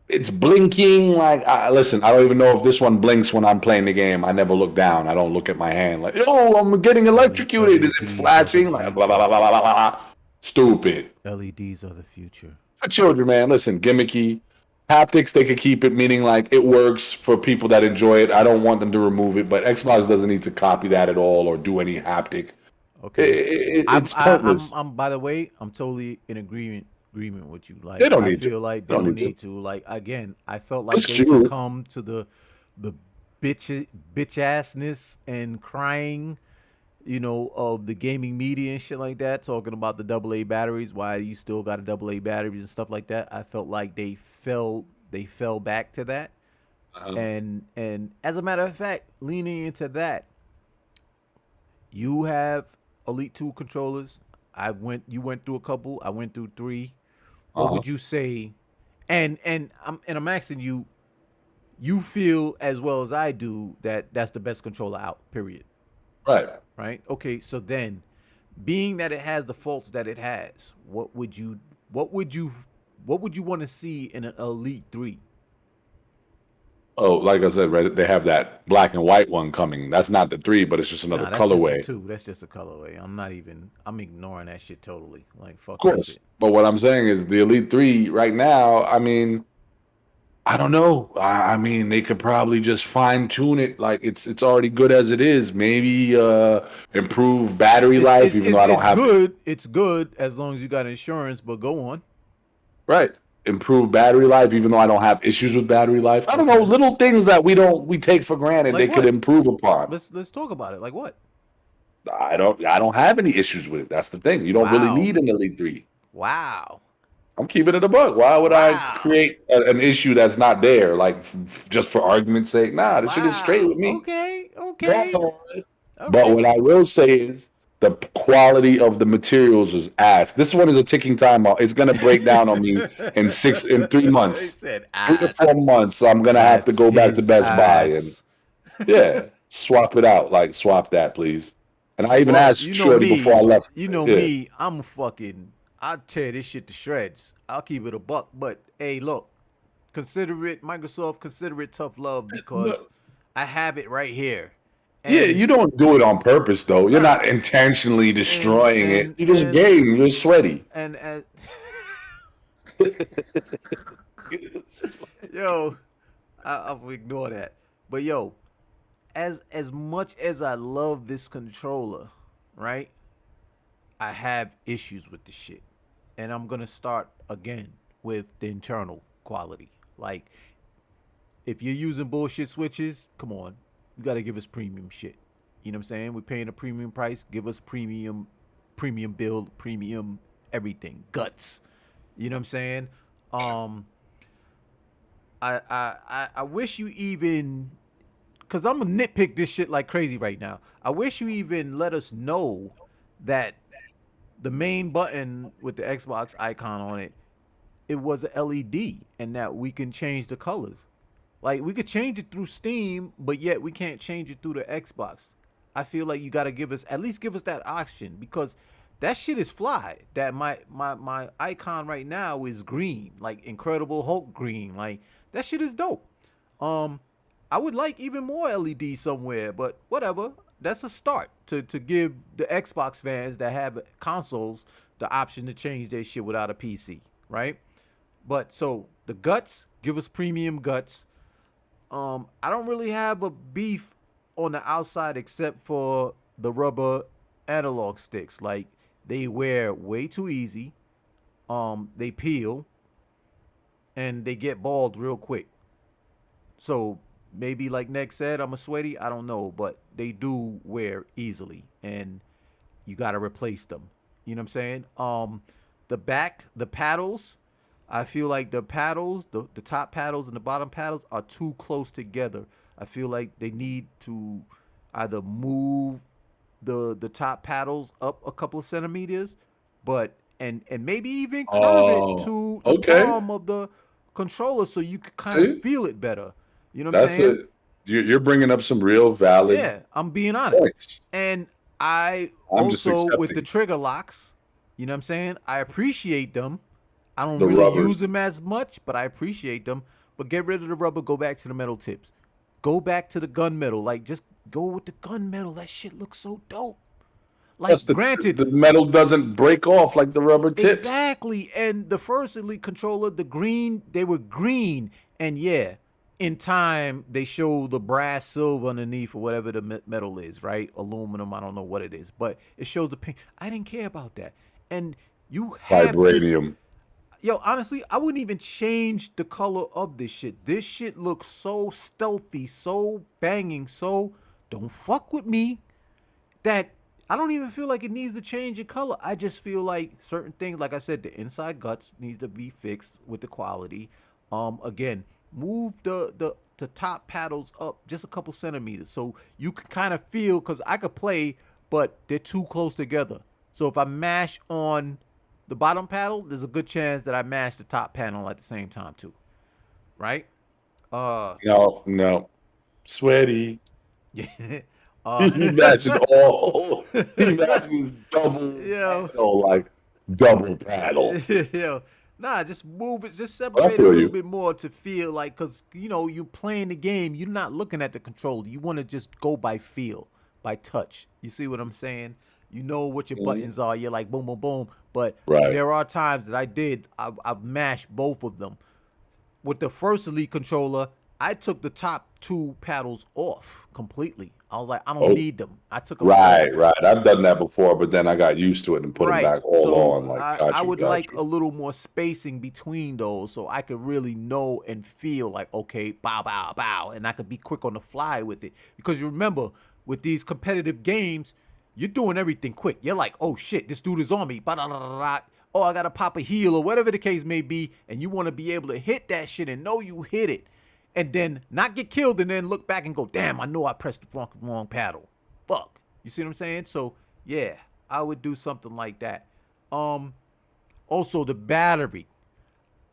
Speaker 2: it's blinking. Like, listen, I don't even know if this one blinks when I'm playing the game. I never look down. I don't look at my hand. Like, I'm getting electrocuted. Is it flashing? Like, blah, blah, blah, blah, blah, blah. Stupid.
Speaker 1: LEDs are the future.
Speaker 2: For children, man, listen, gimmicky. Haptics, they could keep it, meaning like it works for people that enjoy it. I don't want them to remove it, but Xbox doesn't need to copy that at all or do any haptic.
Speaker 1: Okay.
Speaker 2: It's pointless.
Speaker 1: I'm by the way, I'm totally in agreement with you. Like
Speaker 2: They don't
Speaker 1: I
Speaker 2: need to.
Speaker 1: feel like they don't need to. Like again, I felt like
Speaker 2: That's
Speaker 1: they
Speaker 2: cute.
Speaker 1: succumbed to the bitch assness and crying, of the gaming media and shit like that, talking about the AA batteries, why you still got a AA batteries and stuff like that. I felt like they fell back to that. And as a matter of fact, leaning into that, you have Elite 2 controllers. You went through a couple, I went through 3. What would you say? And I'm asking you, you feel as well as I do that that's the best controller out, period. Right? Okay, so then being that it has the faults that it has, what would you want to see in an Elite 3?
Speaker 2: Oh, like I said, right, they have that black and white one coming. That's not the 3, but it's just another colorway.
Speaker 1: That's just a colorway. I'm ignoring that shit totally. Like fuck
Speaker 2: Of course.
Speaker 1: that shit.
Speaker 2: But what I'm saying is the Elite 3 right now, I mean, I don't know. I mean, they could probably just fine tune it. Like it's already good as it is. Maybe improve battery life, even though I don't have
Speaker 1: good. It's good as long as you got insurance, but go on.
Speaker 2: Right. Improve battery life, even though I don't have issues with battery life. I don't know, little things that we take for granted
Speaker 1: Like
Speaker 2: they could
Speaker 1: what?
Speaker 2: improve upon.
Speaker 1: Let's talk about it. Like what?
Speaker 2: I don't have any issues with it. That's the thing. You don't really need an Elite 3.
Speaker 1: Wow.
Speaker 2: I'm keeping it a buck. Why would I create an issue that's not there, like just for argument's sake? Nah, this shit is straight with me.
Speaker 1: Okay.
Speaker 2: But what I will say is the quality of the materials is ass. This one is a ticking time bomb. It's gonna break down on me in 3 months. 3 to 4 months. So I'm gonna have to go back to Best Buy and swap it out. Like swap that, please. And I even asked Shorty before I left.
Speaker 1: Me, I'll tear this shit to shreds. I'll keep it a buck. But hey, look, consider it Microsoft, consider it tough love because
Speaker 2: But
Speaker 1: I have it right here,
Speaker 2: yeah,
Speaker 1: and
Speaker 2: you don't do it on purpose though. You're
Speaker 1: nah,
Speaker 2: not intentionally
Speaker 1: and
Speaker 2: destroying it.
Speaker 1: and
Speaker 2: You just
Speaker 1: and
Speaker 2: game. You're sweaty.
Speaker 1: and yo, I'll ignore that. But yo, as much as I love this controller, right? I have issues with the shit. And I'm gonna start again with the internal quality. Like, if you're using bullshit switches, come on. You gotta give us premium shit. You know what I'm saying? We're paying a premium price. Give us premium build, premium everything. Guts. You know what I'm saying? Um I wish you even, cause I'm gonna nitpick this shit like crazy right now. I wish you even let us know that the main button with the Xbox icon on it, it was a LED, and that we can change the colors. Like, we could change it through Steam, but yet we can't change it through the Xbox. I feel like you got to give us, at least give us that option, because that shit is fly. That my icon right now is green, like Incredible Hulk green. Like, that shit is dope. Um, I would like even more LED somewhere, but whatever. That's a start to give the Xbox fans that have consoles the option to change their shit without a PC, right? But so the guts, give us premium guts. I don't really have a beef on the outside except for the rubber analog sticks. Like, they wear way too easy. They peel and they get bald real quick. So maybe like Nick said, I'm a sweaty. I don't know, but they do wear easily, and you got to replace them. You know what I'm saying? The paddles. I feel like the paddles, the top paddles and the bottom paddles are too close together. I feel like they need to either move the top paddles up a couple of centimeters, but and maybe even curve it
Speaker 2: Oh,
Speaker 1: to the
Speaker 2: okay.
Speaker 1: palm of the controller so you can kind of
Speaker 2: See,
Speaker 1: feel it better. You know what I'm
Speaker 2: that's
Speaker 1: saying?
Speaker 2: it. You're bringing up some real valid
Speaker 1: Yeah, I'm being honest.
Speaker 2: points.
Speaker 1: And I
Speaker 2: I'm just
Speaker 1: also, with the
Speaker 2: accepting
Speaker 1: trigger locks, you know what I'm saying? I appreciate them. I don't
Speaker 2: the
Speaker 1: really
Speaker 2: rubbers.
Speaker 1: use them as much, but I appreciate them. But get rid of the rubber, go back to the metal tips. Go back to the gunmetal. Like, just go with the gunmetal. That shit looks so dope.
Speaker 2: Plus,
Speaker 1: Like, granted,
Speaker 2: the metal doesn't break off like the rubber tips.
Speaker 1: exactly. And the first Elite controller, the green, they were green. And yeah, in time, they show the brass silver underneath or whatever the metal is, right? Aluminum, I don't know what it is, but it shows the pink. I didn't care about that. And you have this.
Speaker 2: Vibranium.
Speaker 1: Yo, honestly, I wouldn't even change the color of this shit. This shit looks so stealthy, so banging, so don't fuck with me, that I don't even feel like it needs to change the color. I just feel like certain things, like I said, the inside guts needs to be fixed with the quality. Again, move the top paddles up just a couple centimeters so you can kind of feel, because I could play, but they're too close together. So if I mash on the bottom paddle, there's a good chance that I mash the top panel at the same time too, right? Uh,
Speaker 2: No, no, sweaty.
Speaker 1: yeah.
Speaker 2: He imagine all. He imagines double
Speaker 1: Yo,
Speaker 2: paddle, like double paddle.
Speaker 1: yo, nah, just move it, just
Speaker 2: But I
Speaker 1: separate it a
Speaker 2: feel
Speaker 1: little
Speaker 2: you.
Speaker 1: bit more to feel like, cause you're playing the game, you're not looking at the controller, you want to just go by feel, by touch. You see what I'm saying? You know what your
Speaker 2: Mhm.
Speaker 1: buttons are. You're like boom, boom, boom. But
Speaker 2: Right.
Speaker 1: there are times that I've mashed both of them. With the first Elite controller, I took the top two paddles off completely. I was like, I don't
Speaker 2: Oh,
Speaker 1: need them. I took them
Speaker 2: right,
Speaker 1: off.
Speaker 2: right. I've done that before, but then I got used to it and put them
Speaker 1: Right.
Speaker 2: back all
Speaker 1: So
Speaker 2: on. Like,
Speaker 1: I
Speaker 2: got you,
Speaker 1: would
Speaker 2: got
Speaker 1: like a
Speaker 2: you.
Speaker 1: little more spacing between those so I could really know and feel like, okay, bow, bow, bow. And I could be quick on the fly with it. Because you remember, with these competitive games, you're doing everything quick. You're like, oh shit, this dude is on me. Ba-da-da-da-da. Oh, I got to pop a heel or whatever the case may be. And you want to be able to hit that shit and know you hit it. And then not get killed and then look back and go, damn, I know I pressed the wrong paddle. Fuck. You see what I'm saying? So, yeah, I would do something like that. Um, Also the battery.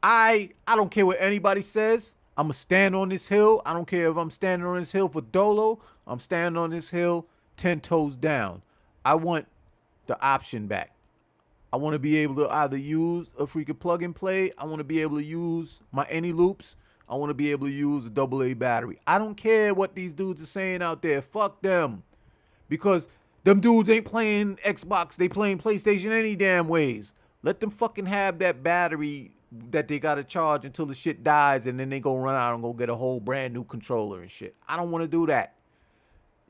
Speaker 1: I don't care what anybody says. I'm gonna stand on this hill. I don't care if I'm standing on this hill for Dolo. I'm standing on this hill 10 toes down. I want the option back. I want to be able to either use a freaking plug and play. I want to be able to use my any loops. I want to be able to use a AA battery. I don't care what these dudes are saying out there. Fuck them. Because them dudes ain't playing Xbox. They playing PlayStation any damn ways. Let them fucking have that battery that they gotta charge until the shit dies, and then they go run out and go get a whole brand new controller and shit. I don't want to do that.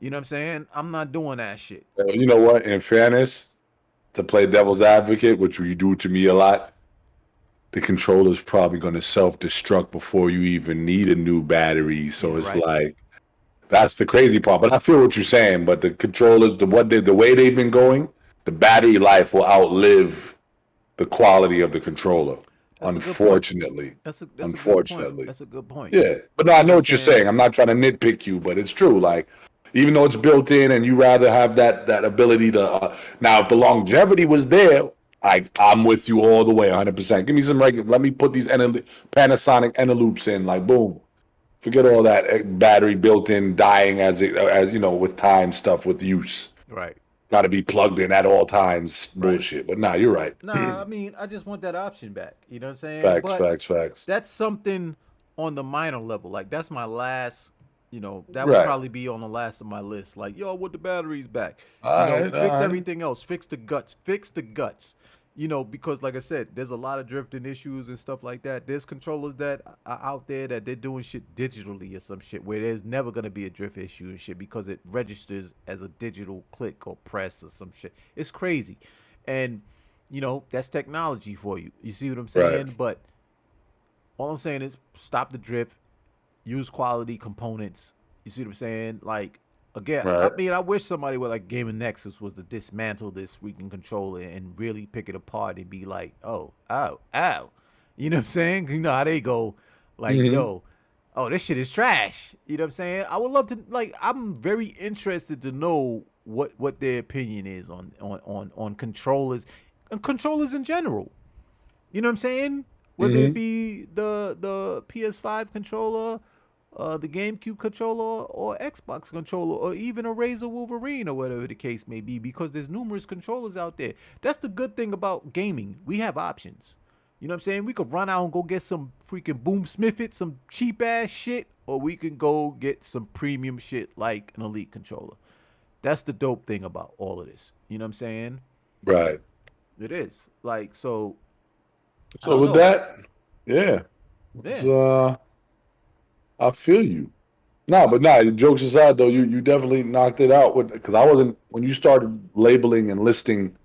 Speaker 1: You know what I'm saying? I'm not doing that shit.
Speaker 2: You know what? In fairness, to play devil's advocate, which you do to me a lot, the controller's probably going to self-destruct before you even need a new battery. So
Speaker 1: Yeah,
Speaker 2: it's
Speaker 1: right.
Speaker 2: like that's the crazy part. But I feel what you're saying. But the controllers, the way they've been going, the battery life will outlive the quality of the controller.
Speaker 1: That's a good point.
Speaker 2: Unfortunately,
Speaker 1: That's a good point.
Speaker 2: unfortunately.
Speaker 1: That's a good point.
Speaker 2: Yeah, but no, I
Speaker 1: You know
Speaker 2: know
Speaker 1: what I'm
Speaker 2: what you're
Speaker 1: saying?
Speaker 2: saying. I'm not trying to nitpick you, but it's true. Like, even though it's built in, and you rather have that ability to. Now, if the longevity was there, I'm with you all the way, 100%. Give me some regular. Let me put these Panasonic Eneloops in. Like, boom. Forget all that battery built in, dying as you know, with time stuff with use.
Speaker 1: Right.
Speaker 2: Got to be plugged in at all times.
Speaker 1: Right.
Speaker 2: Bullshit. But nah, you're right.
Speaker 1: Nah, I mean, I just want that option back. You know what I'm saying?
Speaker 2: Facts,
Speaker 1: But
Speaker 2: facts, facts.
Speaker 1: that's something on the minor level. Like that's my last, that would
Speaker 2: Right.
Speaker 1: probably be on the last of my list. Like, yo, I want the batteries back.
Speaker 2: All right,
Speaker 1: Fix
Speaker 2: all right.
Speaker 1: everything else. Fix the guts. Fix the guts. Because like I said, there's a lot of drifting issues and stuff like that. There's controllers that are out there that they're doing shit digitally or some shit where there's never gonna be a drift issue and shit because it registers as a digital click or press or some shit. It's crazy. And that's technology for you. You see what I'm
Speaker 2: Right.
Speaker 1: saying? But all I'm saying is stop the drift, use quality components. You see what I'm saying? Like again, I
Speaker 2: Right.
Speaker 1: mean, I wish somebody with like Gaming Nexus was to dismantle this freaking controller and really pick it apart and be like, oh, ow, ow. You know what I'm saying? You know how they go, like,
Speaker 2: Mm-hmm.
Speaker 1: yo, oh, this shit is trash. You know what I'm saying? I would love to like. I'm very interested to know what their opinion is on controllers and controllers in general. You know what I'm saying? Whether it
Speaker 2: Mm-hmm.
Speaker 1: be the PS5 controller, the GameCube controller, or Xbox controller, or even a Razer Wolverine, or whatever the case may be, because there's numerous controllers out there. That's the good thing about gaming. We have options. You know what I'm saying? We could run out and go get some freaking Boom Smithit, some cheap ass shit, or we can go get some premium shit like an Elite controller. That's the dope thing about all of this. You know what I'm saying?
Speaker 2: Right.
Speaker 1: It is. Like, so, I
Speaker 2: So
Speaker 1: don't
Speaker 2: with
Speaker 1: know.
Speaker 2: that, yeah, it's,
Speaker 1: Yeah.
Speaker 2: I feel you. No, but nah. Jokes aside, though, you definitely knocked it out with because I wasn't when you started labeling and listing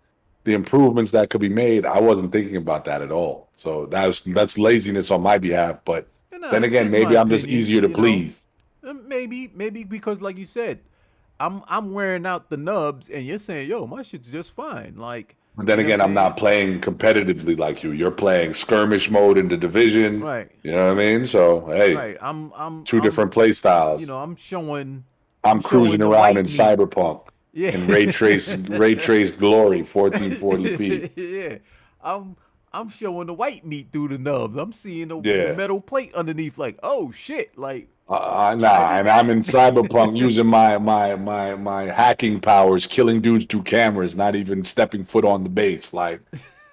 Speaker 2: the improvements that could be made. I wasn't thinking about that at all. So that's laziness on my behalf. But
Speaker 1: You know,
Speaker 2: then
Speaker 1: it's
Speaker 2: again,
Speaker 1: just my
Speaker 2: maybe I'm just
Speaker 1: opinion,
Speaker 2: easier to please.
Speaker 1: Maybe because like you said, I'm wearing out the nubs and you're saying, yo, my shit's just fine. Like,
Speaker 2: But then
Speaker 1: you know what I'm
Speaker 2: again, I'm
Speaker 1: saying?
Speaker 2: not playing competitively like you. You're playing skirmish mode in the division.
Speaker 1: Right.
Speaker 2: You know what I mean? So hey,
Speaker 1: Right.
Speaker 2: two different play styles.
Speaker 1: I'm
Speaker 2: I'm
Speaker 1: showing
Speaker 2: cruising
Speaker 1: the
Speaker 2: around
Speaker 1: white
Speaker 2: in
Speaker 1: meat.
Speaker 2: Cyberpunk
Speaker 1: Yeah.
Speaker 2: in ray traced glory, 1440p.
Speaker 1: Yeah. I'm I'm showing the white meat through the nubs. I'm seeing the
Speaker 2: Yeah.
Speaker 1: metal plate underneath, like, oh shit, like I
Speaker 2: Nah,
Speaker 1: did
Speaker 2: and I'm
Speaker 1: that.
Speaker 2: in Cyberpunk using my hacking powers, killing dudes through cameras, not even stepping foot on the base, like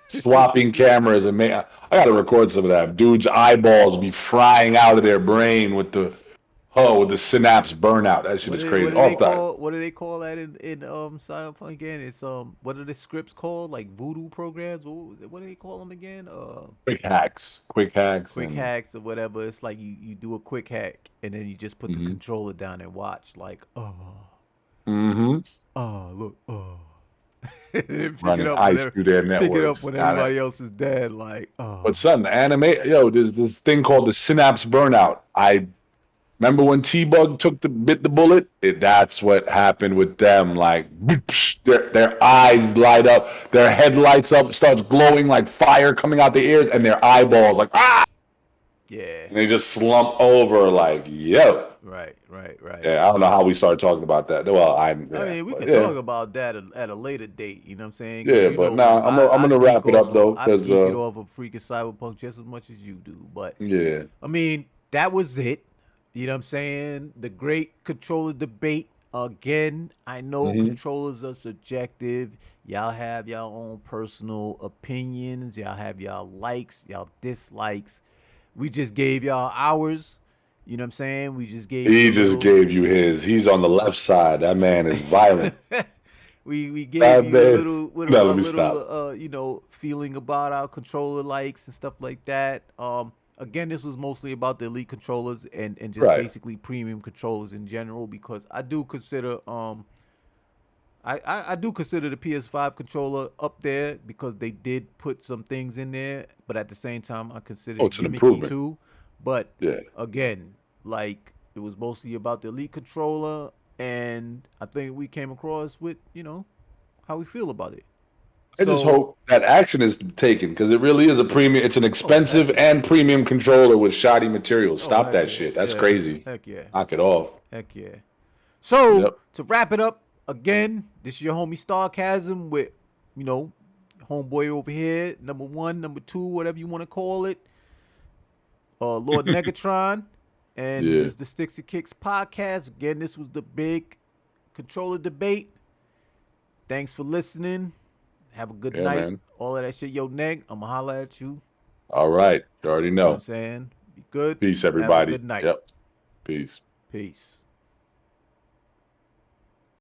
Speaker 2: swapping cameras and I gotta record some of that. Dudes' eyeballs be frying out of their brain with the synapse burnout. That shit is
Speaker 1: What
Speaker 2: crazy.
Speaker 1: do they
Speaker 2: Off that
Speaker 1: call what do they call that in Cyberpunk again? It's what are the scripts called? Like voodoo programs? What do they call them again?
Speaker 2: quick hacks,
Speaker 1: Quick
Speaker 2: and
Speaker 1: hacks or whatever. It's like you do a quick hack and then you just put the
Speaker 2: hmm
Speaker 1: controller down and watch. Like,
Speaker 2: hmm
Speaker 1: look, and then
Speaker 2: running ice through their
Speaker 1: pick it up
Speaker 2: networks.
Speaker 1: when
Speaker 2: Got it.
Speaker 1: everybody else is dead. Like,
Speaker 2: But son, the anime, yo, there's this thing called the synapse burnout. I remember when T-Bug bit the bullet. That's what happened with them. Like their eyes light up, their head lights up, starts glowing like fire coming out their ears, and their eyeballs like ah,
Speaker 1: yeah,
Speaker 2: and they just slump over like yo.
Speaker 1: right.
Speaker 2: Yeah, I don't know how we started talking about that. Well,
Speaker 1: I mean, we
Speaker 2: but
Speaker 1: could talk about that at a later date. You know what I'm saying? Because
Speaker 2: yeah, but now I'm gonna wrap it up though,
Speaker 1: I
Speaker 2: because
Speaker 1: geek it off of freaking Cyberpunk just as much as you do. But
Speaker 2: yeah,
Speaker 1: I mean, that was it. You know what I'm saying? The great controller debate. Again, I know
Speaker 2: hmm
Speaker 1: controllers are subjective. Y'all have y'all own personal opinions. Y'all have y'all likes, y'all dislikes. We just gave y'all ours. You know what I'm saying? We just gave
Speaker 2: He
Speaker 1: you a
Speaker 2: just
Speaker 1: little.
Speaker 2: gave you his. He's on the left side. That man is violent.
Speaker 1: We gave
Speaker 2: That
Speaker 1: you a
Speaker 2: man.
Speaker 1: little
Speaker 2: No,
Speaker 1: a
Speaker 2: let me
Speaker 1: little
Speaker 2: stop.
Speaker 1: feeling about our controller likes and stuff like that. Again, this was mostly about the elite controllers and just
Speaker 2: Right.
Speaker 1: basically premium controllers in general because I do consider I do consider the PS5 controller up there because they did put some things in there, but at the same time I consider
Speaker 2: Oh,
Speaker 1: it
Speaker 2: it's an
Speaker 1: gimmicky
Speaker 2: improvement.
Speaker 1: too. But
Speaker 2: Yeah.
Speaker 1: again, like it was mostly about the elite controller, and I think we came across with how we feel about it.
Speaker 2: I just
Speaker 1: So,
Speaker 2: hope that action is taken because it really is a premium. It's an
Speaker 1: oh heck
Speaker 2: expensive
Speaker 1: yeah,
Speaker 2: and premium controller with shoddy materials.
Speaker 1: oh
Speaker 2: Stop
Speaker 1: heck
Speaker 2: that
Speaker 1: yeah,
Speaker 2: shit. That's
Speaker 1: yeah,
Speaker 2: crazy.
Speaker 1: heck yeah,
Speaker 2: Knock it off.
Speaker 1: heck yeah. So
Speaker 2: Yep.
Speaker 1: to wrap it up, again, this is your homie StarcasM with you know homeboy over here, number one, number two, whatever you want to call it. Lord Negatron, and
Speaker 2: Yeah.
Speaker 1: this is the Sticks and Kicks podcast. Again, this was the big controller debate. Thanks for listening. Have a good
Speaker 2: Yeah,
Speaker 1: night.
Speaker 2: man.
Speaker 1: All of that shit, yo, Neg. I'ma holla at you.
Speaker 2: All right. You already
Speaker 1: You know what I'm
Speaker 2: know.
Speaker 1: saying? Be good.
Speaker 2: Peace,
Speaker 1: Have a
Speaker 2: everybody.
Speaker 1: good night.
Speaker 2: Yep. Peace.
Speaker 1: Peace.